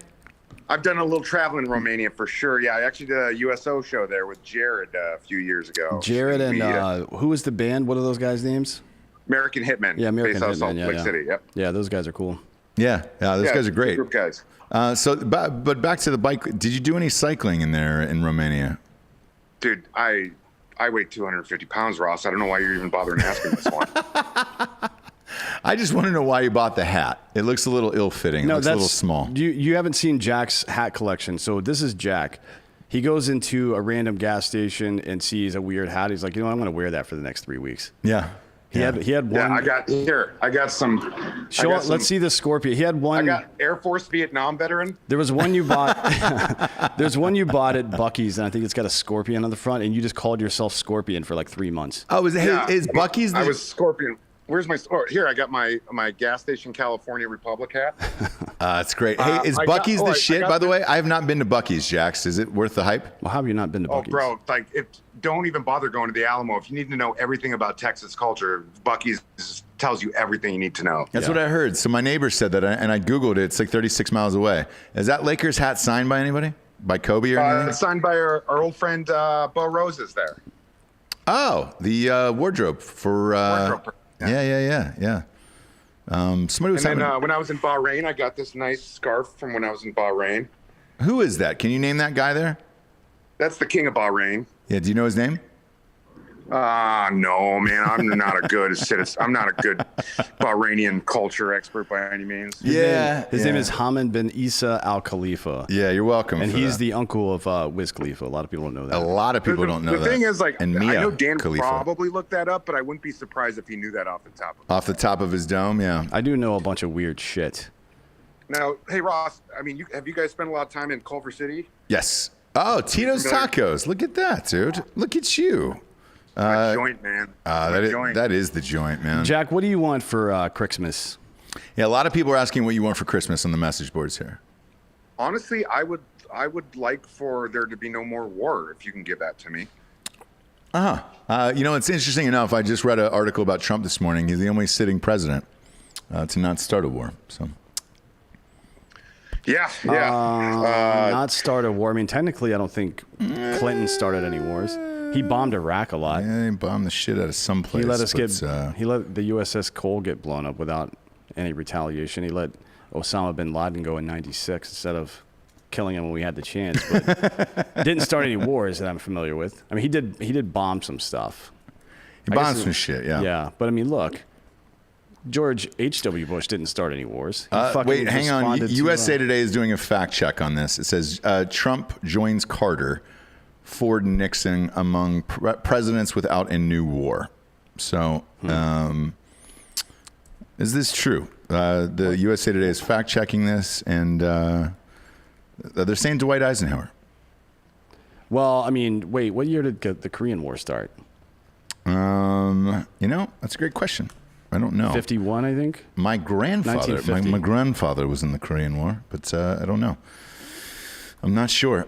I've done a little travel in Romania for sure. Yeah, I actually did a USO show there with Jared a few years ago. Jared and who was the band? What are those guys' names? American Hitmen. Yeah, American Hitmen. Salt Lake City. Yep. Yeah, those guys are cool. Yeah, those guys are great. Group guys. But back to the bike. Did you do any cycling in there in Romania? Dude, I weigh 250 pounds, Ross. I don't know why you're even bothering asking this one. I just want to know why you bought the hat. It looks a little ill-fitting. It looks a little small. You haven't seen Jack's hat collection. So this is Jack. He goes into a random gas station and sees a weird hat. He's like, I'm going to wear that for the next 3 weeks. Yeah. He had one. Yeah, I got some. Let's see the Scorpio. He had one. I got Air Force Vietnam veteran. There was one you bought. There's one you bought at Buc-ee's, and I think it's got a scorpion on the front, and you just called yourself Scorpion for like 3 months. Oh, is Buc-ee's? I was Scorpion. Where's my here? I got my gas station California Republic hat. That's great. Hey, is Buc-ee's the shit? By the way, I have not been to Buc-ee's, Jax. Is it worth the hype? Well, how have you not been to Buc-ee's? Oh, bro, don't even bother going to the Alamo. If you need to know everything about Texas culture, Buc-ee's tells you everything you need to know. That's what I heard. So my neighbor said that, and I Googled it. It's like 36 miles away. Is that Lakers hat signed by anybody? By Kobe or anything? It's signed by our old friend Bo Rose is there. Oh, the wardrobe for... Wardrobe. Yeah. Somebody was when I was in Bahrain, I got this nice scarf from when I was in Bahrain. Who is that? Can you name that guy there? That's the king of Bahrain. Yeah, do you know his name? No, man, I'm not a good citizen. I'm not a good Bahrainian culture expert by any means. His name is Hamad bin Isa Al Khalifa. Yeah, you're welcome. And for he's that. the uncle of Wiz Khalifa. A lot of people don't know that. A lot of people don't know that. The thing is, like, and I Mia know Dan Khalifa. probably looked that up, but I wouldn't be surprised if he knew that off the top of it. Off the top of his dome, yeah. I do know a bunch of weird shit. Now, hey, Ross, I mean, have you guys spent a lot of time in Culver City? Yes. Oh, Tito's Tacos. Look at that, dude. Look at you. My joint, man. That is the joint, man. Jack, what do you want for Christmas? Yeah, a lot of people are asking what you want for Christmas on the message boards here. Honestly, I would like for there to be no more war, if you can give that to me. It's interesting enough. I just read an article about Trump this morning. He's the only sitting president to not start a war. So. Yeah. Not start a war. I mean, technically, I don't think Clinton started any wars. He bombed Iraq a lot. Yeah, he bombed the shit out of some place. He let the USS Cole get blown up without any retaliation. He let Osama bin Laden go in '96 instead of killing him when we had the chance. But didn't start any wars that I'm familiar with. I mean, he did bomb some stuff. He bombed some shit. Yeah. Yeah, but I mean, look. George H.W. Bush didn't start any wars. Wait, hang on. USA Today is doing a fact check on this. It says Trump joins Carter, Ford, Nixon among presidents without a new war. So, is this true? The USA Today is fact checking this, and they're saying Dwight Eisenhower. Well, I mean, wait, what year did the Korean War start? That's a great question. I don't know. 51, I think. My grandfather was in the Korean War, but I don't know. I'm not sure.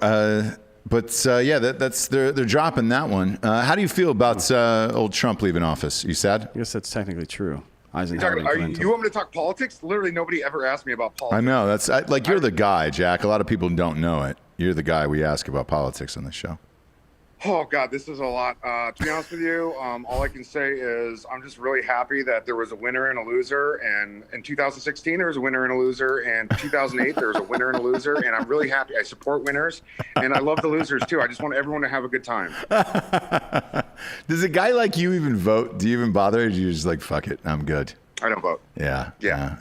That's they're dropping that one. How do you feel about old Trump leaving office? You sad? I guess that's technically true. Eisenhower. You want me to talk politics? Literally, nobody ever asked me about politics. I know. You're the guy, Jack. A lot of people don't know it. You're the guy we ask about politics on the show. Oh, God, this is a lot. To be honest with you, all I can say is I'm just really happy that there was a winner and a loser. And in 2016, there was a winner and a loser. And 2008, there was a winner and a loser. And I'm really happy. I support winners. And I love the losers, too. I just want everyone to have a good time. Does a guy like you even vote? Do you even bother? Or do you just like, fuck it, I'm good? I don't vote. Yeah.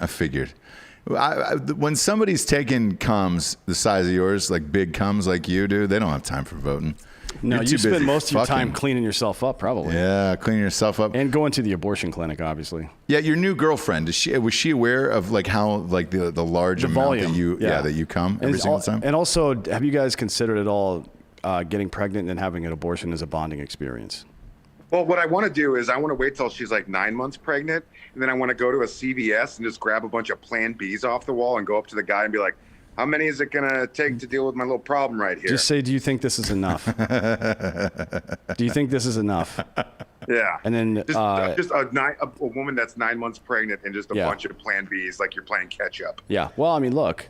I figured. When somebody's taking cums the size of yours, like big cums like you do, they don't have time for voting. No, you spend most of your time cleaning yourself up, probably. Yeah, cleaning yourself up. And going to the abortion clinic, obviously. Yeah, your new girlfriend, was she aware of like how like the large amount volume that you come every single time? And also, have you guys considered at all getting pregnant and having an abortion as a bonding experience? Well, what I want to do is I want to wait till she's like 9 months pregnant, and then I want to go to a CVS and just grab a bunch of Plan Bs off the wall and go up to the guy and be like, how many is it going to take to deal with my little problem right here? Just say, do you think this is enough? Do you think this is enough? Yeah. And then just a woman that's 9 months pregnant and just a bunch of Plan Bs like you're playing catch up. Yeah. Well, I mean, look,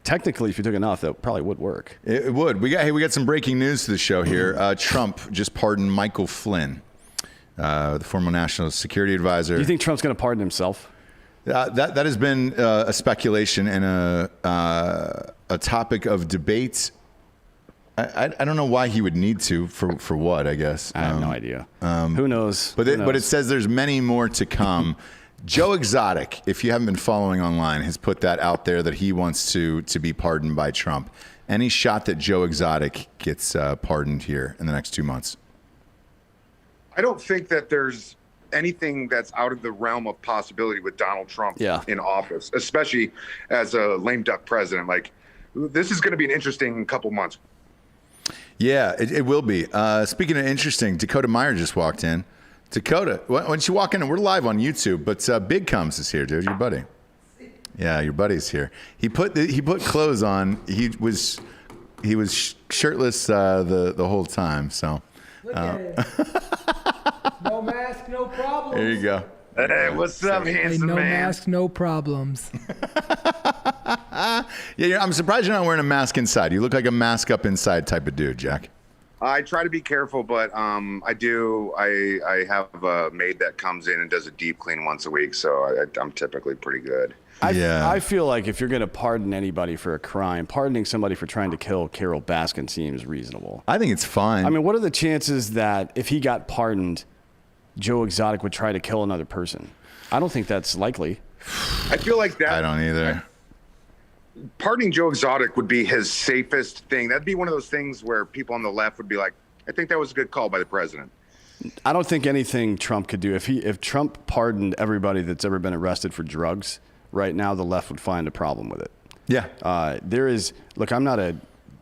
technically, if you took enough, that probably would work. It would. We got some breaking news to the show here. Trump just pardoned Michael Flynn, the former national security advisor. Do you think Trump's going to pardon himself? That has been a speculation and a topic of debate. I don't know why he would need to for what, I guess. I have no idea. Who knows? But it says there's many more to come. Joe Exotic, if you haven't been following online, has put that out there that he wants to be pardoned by Trump. Any shot that Joe Exotic gets pardoned here in the next 2 months? I don't think that there's anything that's out of the realm of possibility with Donald Trump in office, especially as a lame duck president. Like, this is going to be an interesting couple months. Yeah, it will be. Speaking of interesting, Dakota Meyer just walked in. Dakota, why don't you walk in? We're live on YouTube, but Big Combs is here, dude. Your buddy. Yeah, your buddy's here. He put clothes on. He was shirtless the whole time. So. Look at it. No mask, no problems. There you go. Hey, what's up, handsome no man? No mask, no problems. Yeah, I'm surprised you're not wearing a mask inside. You look like a mask up inside type of dude, Jack. I try to be careful, but I have a maid that comes in and does a deep clean once a week, so I'm typically pretty good. I feel like if you're going to pardon anybody for a crime, pardoning somebody for trying to kill Carol Baskin seems reasonable. I think it's fine. I mean, what are the chances that if he got pardoned, Joe Exotic would try to kill another person? I don't think that's likely. I feel like that. I don't either. Pardoning Joe Exotic would be his safest thing. That'd be one of those things where people on the left would be like, I think that was a good call by the president. I don't think anything Trump could do. If Trump pardoned everybody that's ever been arrested for drugs, right now the left would find a problem with it. Yeah. Look, I'm not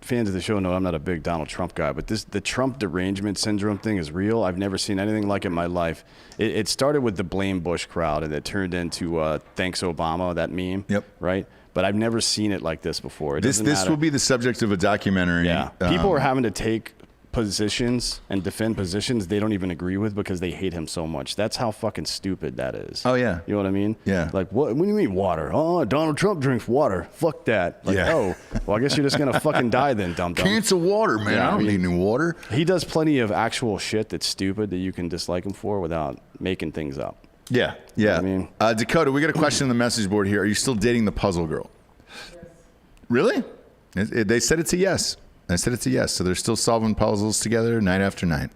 fans of the show know I'm not a big Donald Trump guy, but the Trump derangement syndrome thing is real. I've never seen anything like it in my life. It started with the Blame Bush crowd, and it turned into Thanks Obama, that meme. Yep. Right? But I've never seen it like this before. This will be the subject of a documentary. Yeah. People are having to take positions and defend positions they don't even agree with because they hate him so much. That's how fucking stupid that is. Oh, yeah. You know what I mean? Yeah. Like, what do you mean water? Oh, Donald Trump drinks water. Fuck that. Like, Yeah. oh, well, I guess you're just going to fucking die then, dum-dum. Cans of water, man. Yeah, I don't need any water. He does plenty of actual shit that's stupid that you can dislike him for without making things up. Yeah. Yeah. I mean- Dakota, we got a question on the message board here. Are you still dating the puzzle girl? Really? They said it's a yes. I said it's a yes. So they're still solving puzzles together night after night.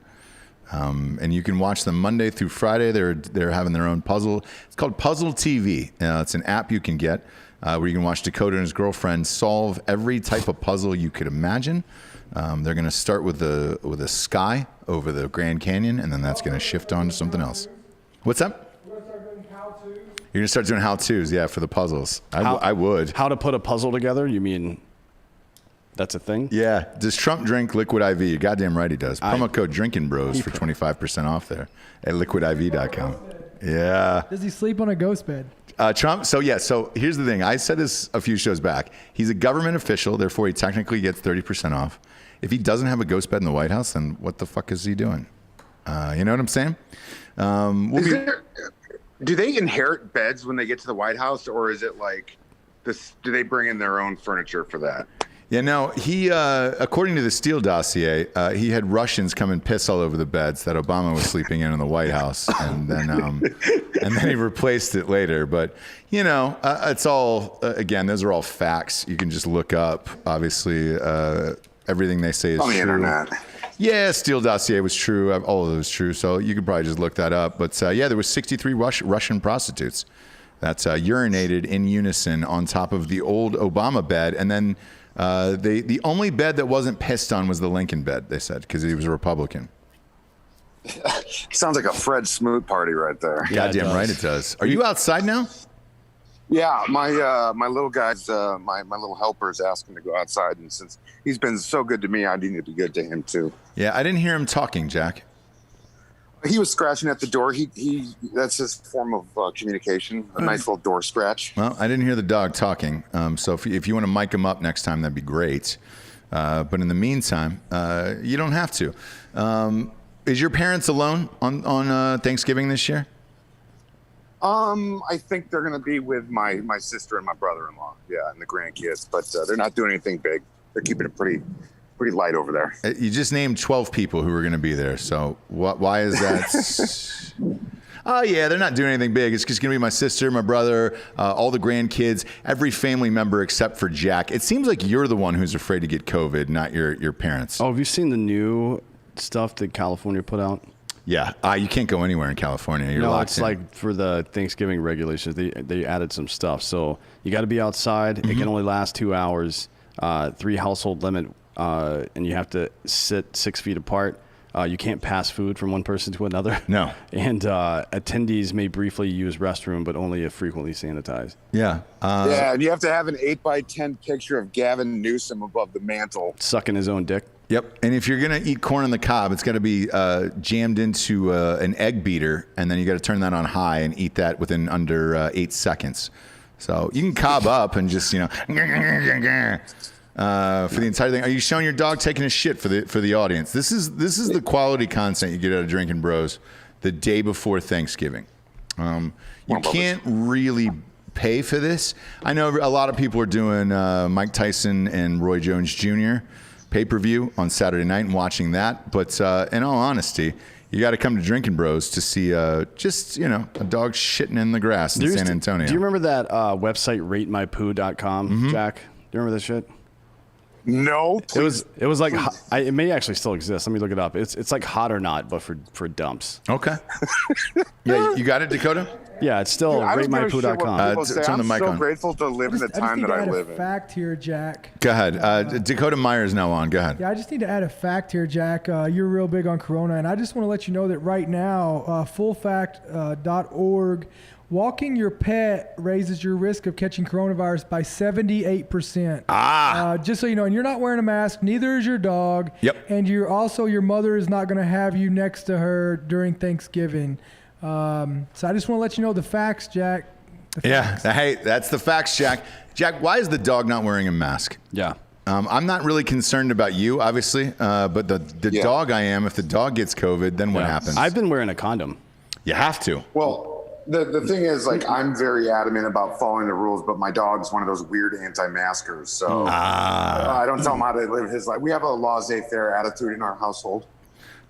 And you can watch them Monday through Friday. They're having their own puzzle. It's called Puzzle TV. It's an app you can get where you can watch Dakota and his girlfriend solve every type of puzzle you could imagine. They're going to start with a sky over the Grand Canyon, and then that's going to shift on to something else. What's up? We're gonna start doing how-tos. You're going to start doing how-tos, yeah, for the puzzles. I would. How to put a puzzle together? You mean that's a thing? Yeah. Does Trump drink Liquid IV? You're goddamn right he does. Promo code Drinkin Bros for 25% off there at liquidiv.com. Yeah. Does he sleep on a ghost bed? Trump, so here's the thing. I said this a few shows back. He's a government official, therefore he technically gets 30% off. If he doesn't have a ghost bed in the White House, then what the fuck is he doing? You know what I'm saying? Do they inherit beds when they get to the White House, or is it like this? Do they bring in their own furniture for that? Yeah, no, he, according to the Steele dossier, he had Russians come and piss all over the beds that Obama was sleeping in the White House, and then he replaced it later. But, you know, it's all, again, those are all facts. You can just look up, obviously, everything they say is On the true. internet. Yeah, Steele dossier was true. All of it was true. So you could probably just look that up. But, yeah, there was 63 Russian prostitutes that urinated in unison on top of the old Obama bed, and then the only bed that wasn't pissed on was the Lincoln bed, they said, because he was a Republican. Sounds like a Fred Smoot party right there. Yeah, it Goddamn does. right it does. Are you outside now? Yeah, my little guy's my little helper is asking to go outside, and since he's been so good to me, I need to be good to him too. Yeah, I didn't hear him talking, Jack. He was scratching at the door. He that's his form of communication. A nice little door scratch. Well, I didn't hear the dog talking. So if you want to mic him up next time, that'd be great. But in the meantime, you don't have to. Is your parents alone on Thanksgiving this year? I think they're gonna be with my sister and my brother-in-law. Yeah, and the grandkids, but they're not doing anything big. They're keeping it pretty light over there. You just named 12 people who are going to be there. So why is that? Oh, yeah, they're not doing anything big. It's just going to be my sister, my brother, all the grandkids, every family member except for Jack. It seems like you're the one who's afraid to get COVID, not your parents. Oh, have you seen the new stuff that California put out? Yeah, you can't go anywhere in California. You're No, locked it's in. like for the Thanksgiving regulations, they added some stuff. So you got to be outside. It can only last 2 hours, 3 household limit, and you have to sit 6 feet apart. You can't pass food from one person to another. No. And attendees may briefly use restroom, but only if frequently sanitized. Yeah. Yeah, and you have to have an 8x10 picture of Gavin Newsom above the mantle. Sucking his own dick. Yep. And if you're going to eat corn on the cob, it's got to be jammed into an egg beater, and then you got to turn that on high and eat that within under 8 seconds. So you can cob up and just, for the entire thing. Are you showing your dog taking a shit for the audience? This is the quality content you get out of Drinkin Bros the day before Thanksgiving. You can't really pay for this. I know a lot of people are doing Mike Tyson and Roy Jones Jr. pay-per-view on Saturday night and watching that. But in all honesty, you got to come to Drinkin Bros to see just, a dog shitting in the grass in San Antonio. Do you remember that website, ratemypoo.com, Jack? Do you remember this shit? No, please. It was like it may actually still exist. Let me look it up. It's like Hot or Not, but for dumps. Okay. Yeah, you got it, Dakota? Yeah, it's still ratemypoo.com. Turn the mic on. I'm so grateful to live in the time that I live in. I just need to add a fact here, Jack. Go ahead. Dakota Meyer's now on. Go ahead. Yeah, I just need to add a fact here, Jack. You're real big on Corona, and I just want to let you know that right now, fullfact.org, walking your pet raises your risk of catching coronavirus by 78%. Just so you know, and you're not wearing a mask, neither is your dog. Yep. And your mother is not going to have you next to her during Thanksgiving. So I just want to let you know the facts, Jack. Hey, that's the facts, Jack. Jack, why is the dog not wearing a mask? Yeah. I'm not really concerned about you, obviously, but the dog I am. If the dog gets COVID, then what happens? I've been wearing a condom. You have to. Well, the thing is, like, I'm very adamant about following the rules, but my dog's one of those weird anti-maskers. So I don't tell him how to live his life. We have a laissez-faire attitude in our household.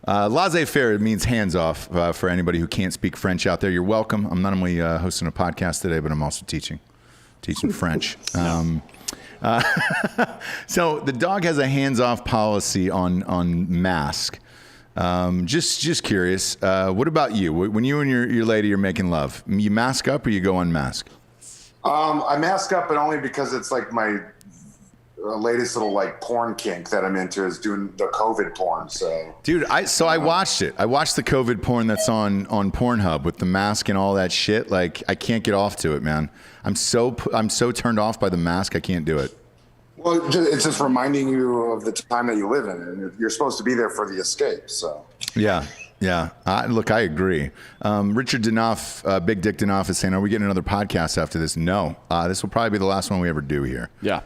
Laissez-faire means hands off for anybody who can't speak French out there. You're welcome. I'm not only hosting a podcast today, but I'm also teaching French. So the dog has a hands-off policy on mask. Just curious. What about you? When you and your lady are making love, you mask up or you go unmask? I mask up, but only because it's like my latest little like porn kink that I'm into is doing the COVID porn. So, dude, I watched it. I watched the COVID porn that's on Pornhub with the mask and all that shit. Like, I can't get off to it, man. I'm so turned off by the mask. I can't do it. Well, it's just reminding you of the time that you live in, and you're supposed to be there for the escape. So, yeah. Look, I agree. Richard Danoff, Big Dick Danoff, is saying, "Are we getting another podcast after this?" No. This will probably be the last one we ever do here. Yeah.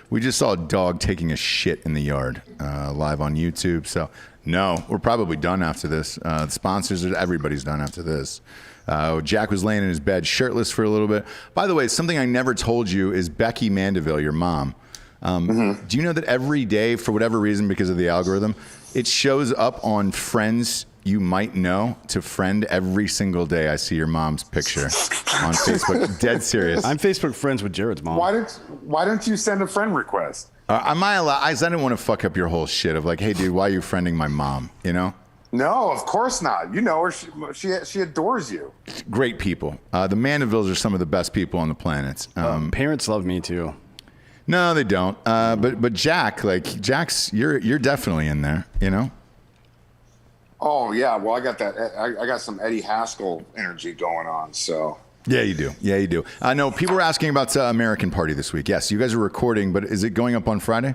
We just saw a dog taking a shit in the yard live on YouTube. So, no, we're probably done after this. The sponsors, everybody's done after this. Jack was laying in his bed shirtless for a little bit. By the way, something I never told you is Becky Mandeville, your mom. Do you know that every day, for whatever reason, because of the algorithm, it shows up on friends you might know to friend every single day? I see your mom's picture on Facebook. Dead serious. I'm Facebook friends with Jared's mom. Why don't you send a friend request? Am I allowed? I didn't want to fuck up your whole shit of like, hey, dude, why are you friending my mom? You know? No, of course not. You know her. She adores you. Great people. The Mandevilles are some of the best people on the planet. Parents love me too. No, they don't. But Jack's, you're definitely in there, you know? Oh yeah. Well, I got that. I got some Eddie Haskell energy going on. So. Yeah, you do. I know people were asking about American Party this week. Yes, you guys are recording, but is it going up on Friday?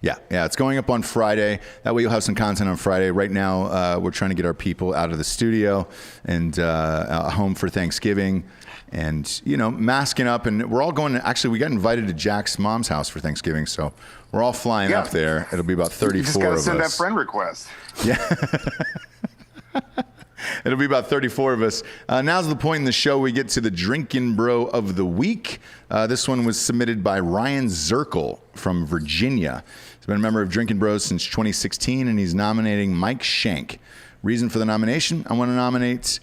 Yeah, it's going up on Friday. That way you'll have some content on Friday. Right now, we're trying to get our people out of the studio and home for Thanksgiving. And, masking up. And we're all going actually, we got invited to Jack's mom's house for Thanksgiving. So we're all flying up there. It'll be about 34 of us. You just got to send that friend request. Yeah. It'll be about 34 of us. Now's the point in the show we get to the Drinkin Bro of the Week. This one was submitted by Ryan Zirkle from Virginia. He's been a member of Drinkin Bros since 2016, and he's nominating Mike Shank. Reason for the nomination: I want to nominate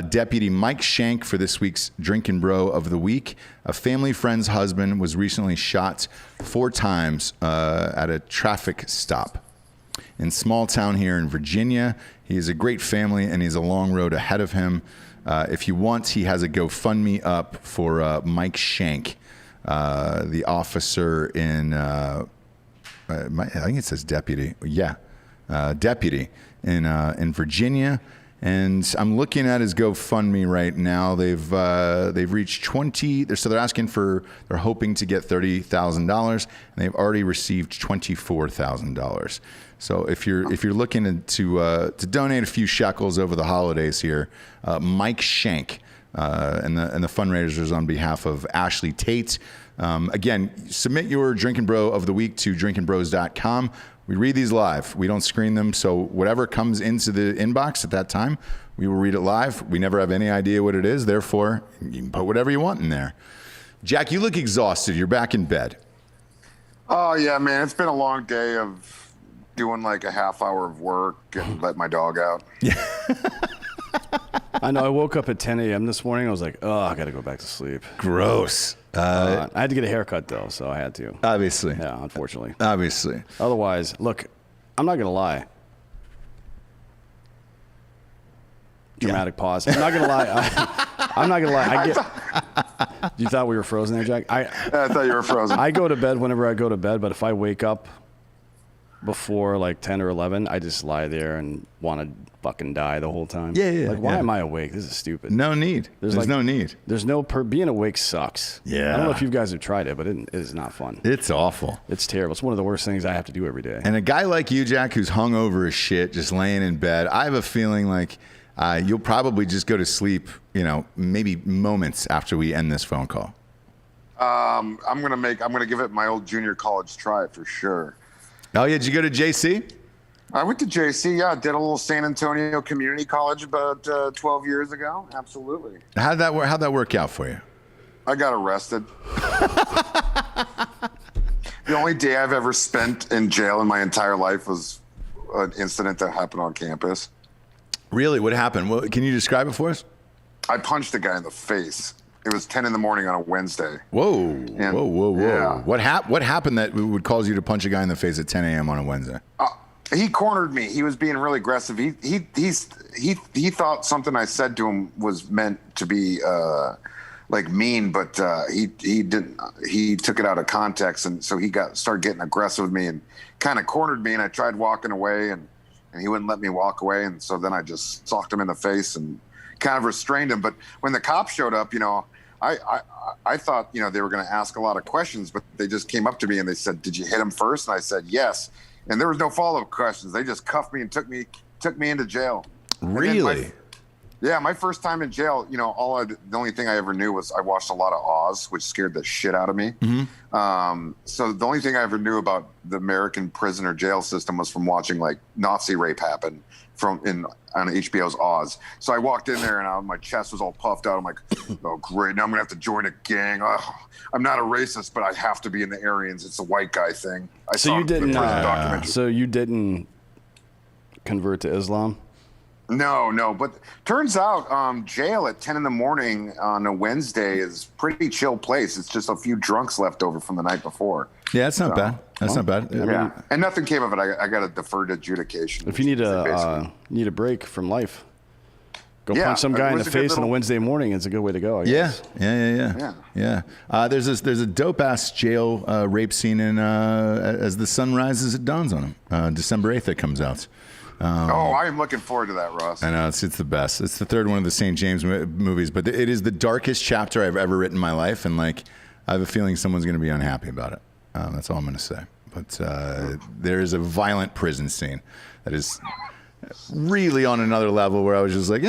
Deputy Mike Shank for this week's Drinkin Bro of the Week. A family friend's husband was recently shot 4 times at a traffic stop in small town here in Virginia. He has a great family, and he's a long road ahead of him. If you want, he has a GoFundMe up for Mike Shank, the officer in, I think it says deputy. Yeah, deputy in Virginia. And I'm looking at his GoFundMe right now. They've reached 20. So they're hoping to get $30,000, and they've already received $24,000. So if you're looking to donate a few shekels over the holidays here, Mike Shank and the fundraisers on behalf of Ashley Tate. Again, submit your Drinkin Bro of the Week to drinkinbros.com. We read these live. We don't screen them. So whatever comes into the inbox at that time, we will read it live. We never have any idea what it is. Therefore, you can put whatever you want in there. Jack, you look exhausted. You're back in bed. Oh yeah, man, it's been a long day of doing like a half hour of work and let my dog out. I know. I woke up at 10 a.m. this morning. I was like, oh, I got to go back to sleep. Gross. I had to get a haircut, though, so I had to. Obviously. Yeah, unfortunately. Obviously. Otherwise, look, I'm not going to lie. Dramatic pause. I'm not going to lie. I'm not going to lie. You thought we were frozen there, Jack? I thought you were frozen. I go to bed whenever I go to bed, but if I wake up before like 10 or 11, I just lie there and want to fucking die the whole time. Yeah. Like, why am I awake? This is stupid. No need. There's like, no need. There's no being awake sucks. Yeah. I don't know if you guys have tried it, but it is not fun. It's awful. It's terrible. It's one of the worst things I have to do every day. And a guy like you, Jack, who's hung over as shit, just laying in bed, I have a feeling like you'll probably just go to sleep, maybe moments after we end this phone call. I'm gonna give it my old junior college try for sure. Oh yeah, did you go to JC? I went to JC. Yeah, did a little San Antonio Community College about 12 years ago. Absolutely. How'd that work out for you? I got arrested. The only day I've ever spent in jail in my entire life was an incident that happened on campus. Really? What happened? Well, can you describe it for us? I punched a guy in the face. It was 10 in the morning on a Wednesday. Whoa. Yeah. What happened that would cause you to punch a guy in the face at 10 a.m. on a Wednesday? He cornered me. He was being really aggressive. He thought something I said to him was meant to be like mean, but he didn't. He took it out of context, and so he started getting aggressive with me and kind of cornered me. And I tried walking away, and he wouldn't let me walk away. And so then I just socked him in the face and kind of restrained him. But when the cops showed up, I thought, they were going to ask a lot of questions, but they just came up to me and they said, "Did you hit him first?" And I said, "Yes." And there was no follow-up questions. They just cuffed me and took me into jail. Really? My first time in jail, the only thing I ever knew was I watched a lot of Oz, which scared the shit out of me. Mm-hmm. So the only thing I ever knew about the American prison or jail system was from watching like Nazi rape happen on HBO's Oz. So I walked in there and my chest was all puffed out. I'm like, oh great, now I'm gonna have to join a gang. I'm not a racist, but I have to be in the Aryans. It's a white guy thing. So you didn't convert to Islam? No. But turns out jail at 10 in the morning on a Wednesday is pretty chill place. It's just a few drunks left over from the night before. Yeah, that's not bad. That's not bad. Yeah, and nothing came of it. I got a deferred adjudication. If you need a break from life, go punch some guy in the face on a Wednesday morning. It's a good way to go, I guess. Yeah. There's a dope ass jail rape scene in As the Sun Rises, It Dawns on Him. December 8th it comes out. I am looking forward to that, Ross. I know, it's the best. It's the third one of the St. James movies, but it is the darkest chapter I've ever written in my life, and I have a feeling someone's going to be unhappy about it. That's all I'm going to say. But there is a violent prison scene that is really on another level where I was just like,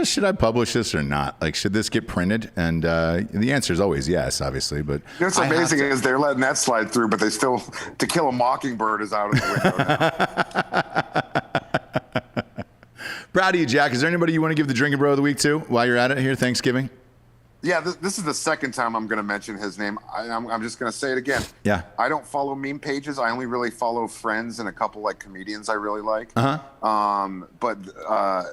should I publish this or not? Like, should this get printed? And the answer is always yes, obviously. But what's amazing is they're letting that slide through, but they still, To Kill a Mockingbird is out of the window now. Proud of you, Jack. Is there anybody you want to give the Drinkin Bro of the week to while you're at it here, Thanksgiving? Yeah, this is the second time I'm going to mention his name. I'm just going to say it again. Yeah. I don't follow meme pages. I only really follow friends and a couple comedians I really like. But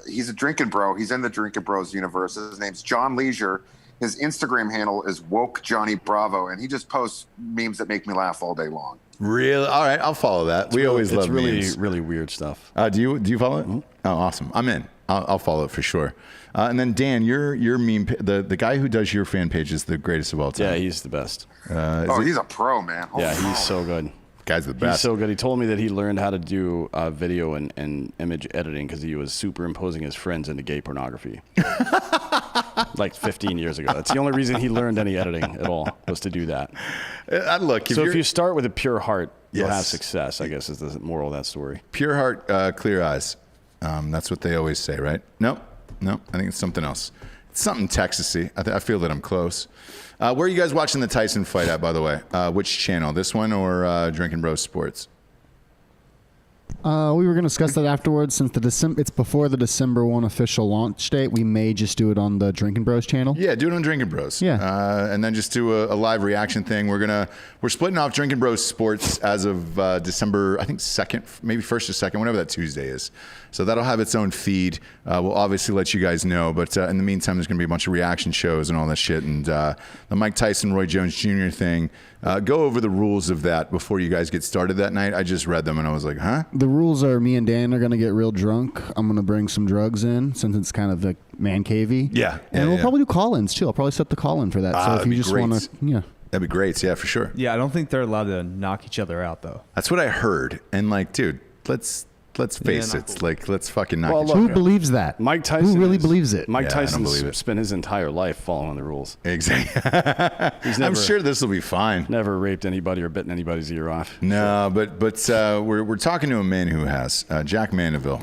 he's a Drinkin Bro. He's in the Drinkin Bros universe. His name's John Leisure. His Instagram handle is Woke Johnny Bravo, and he just posts memes that make me laugh all day long. Really? All right, I'll follow that. We always love memes. It's really weird stuff. Do you follow it? Mm-hmm. Oh, awesome. I'm in. I'll follow it for sure. And then Dan, your meme, the guy who does your fan page is the greatest of all time. Yeah, he's the best. He's a pro, man. He's so good. Guy's the best. He's so good. He told me that he learned how to do video and image editing because he was superimposing his friends into gay pornography. Like 15 years ago. That's the only reason he learned any editing at all, was to do that. Look, if you start with a pure heart, you'll Yes. have success, I guess, is the moral of that story. Pure heart, clear eyes. That's what they always say, right? No, I think it's something else. It's something Texas-y. I feel that I'm close. Where are you guys watching the Tyson fight at, by the way? Which channel? This one or Drinkin Bros Sports? We were going to discuss that afterwards. Since it's before the December 1 official launch date, we may just do it on the Drinkin Bros channel. Yeah, do it on Drinkin Bros. Yeah. And then just do a live reaction thing. We're splitting off Drinkin Bros Sports as of December, I think 2nd, maybe 1st or 2nd, whenever that Tuesday is. So that'll have its own feed. We'll obviously let you guys know. But in the meantime, there's going to be a bunch of reaction shows and all that shit. And the Mike Tyson, Roy Jones Jr. thing. Go over the rules of that before you guys get started that night. I just read them and I was like, huh? The rules are me and Dan are going to get real drunk. I'm going to bring some drugs in since it's kind of like man cavey. Yeah. And we'll probably do call-ins too. I'll probably set the call-in for that. So if that'd you be just great. want to, yeah. That'd be great. Yeah, for sure. Yeah, I don't think they're allowed to knock each other out though. That's what I heard. And like, dude, let's face not it. cool. Like, let's fucking knock Well, each look, other Who out. believes that? Mike Tyson. Who really believes it? Mike Yeah, I don't Tyson believe it. spent his entire life following the rules. Exactly. He's I'm never, sure this will be fine. never raped anybody or bitten anybody's ear off. No, but we're talking to a man who has, Jack Mandeville.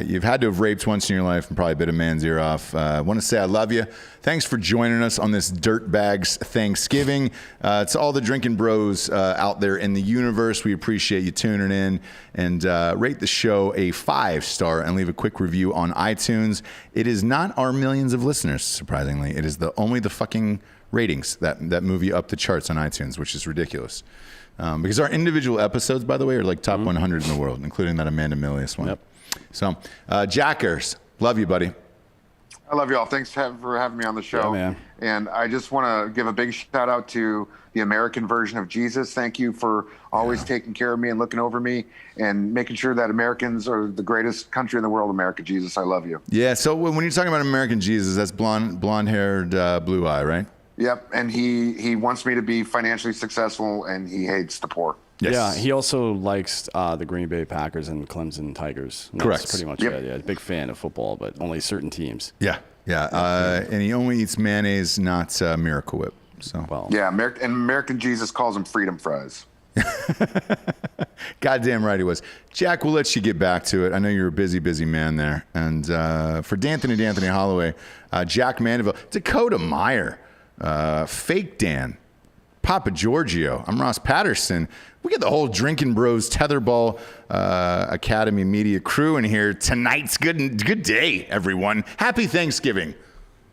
You've had to have raped once in your life and probably bit a man's ear off. I want to say I love you. Thanks for joining us on this Dirtbags Thanksgiving. To all the Drinkin Bros out there in the universe, we appreciate you tuning in, and rate the show a 5-star and leave a quick review on iTunes. It is not our millions of listeners, surprisingly. It is only the fucking ratings that move you up the charts on iTunes, which is ridiculous. Because our individual episodes, by the way, are like top 100 in the world, including that Amanda Milius one. Yep. So, Jackers, love you, buddy. I love y'all. Thanks for having me on the show. Yeah, man. And I just want to give a big shout out to the American version of Jesus. Thank you for always taking care of me and looking over me and making sure that Americans are the greatest country in the world. America Jesus, I love you. Yeah. So when you're talking about American Jesus, that's blonde-haired, blue eye, right? Yep. And he wants me to be financially successful, and he hates the poor. Yes. Yeah, he also likes the Green Bay Packers and Clemson Tigers. And Correct. That's pretty much Yep. it. Yeah, big fan of football, but only certain teams. Yeah. Yeah. And he only eats mayonnaise, not Miracle Whip. So. Well, Yeah. American Jesus calls them freedom fries. Goddamn right he was. Jack, we'll let you get back to it. I know you're a busy, busy man there. And for D'Anthony Holloway, Jack Mandeville, Dakota Meyer, Fake Dan, Papa Giorgio, I'm Ross Patterson. We get the whole Drinkin Bros Tetherball Academy media crew in here. Tonight's good day, everyone. Happy Thanksgiving.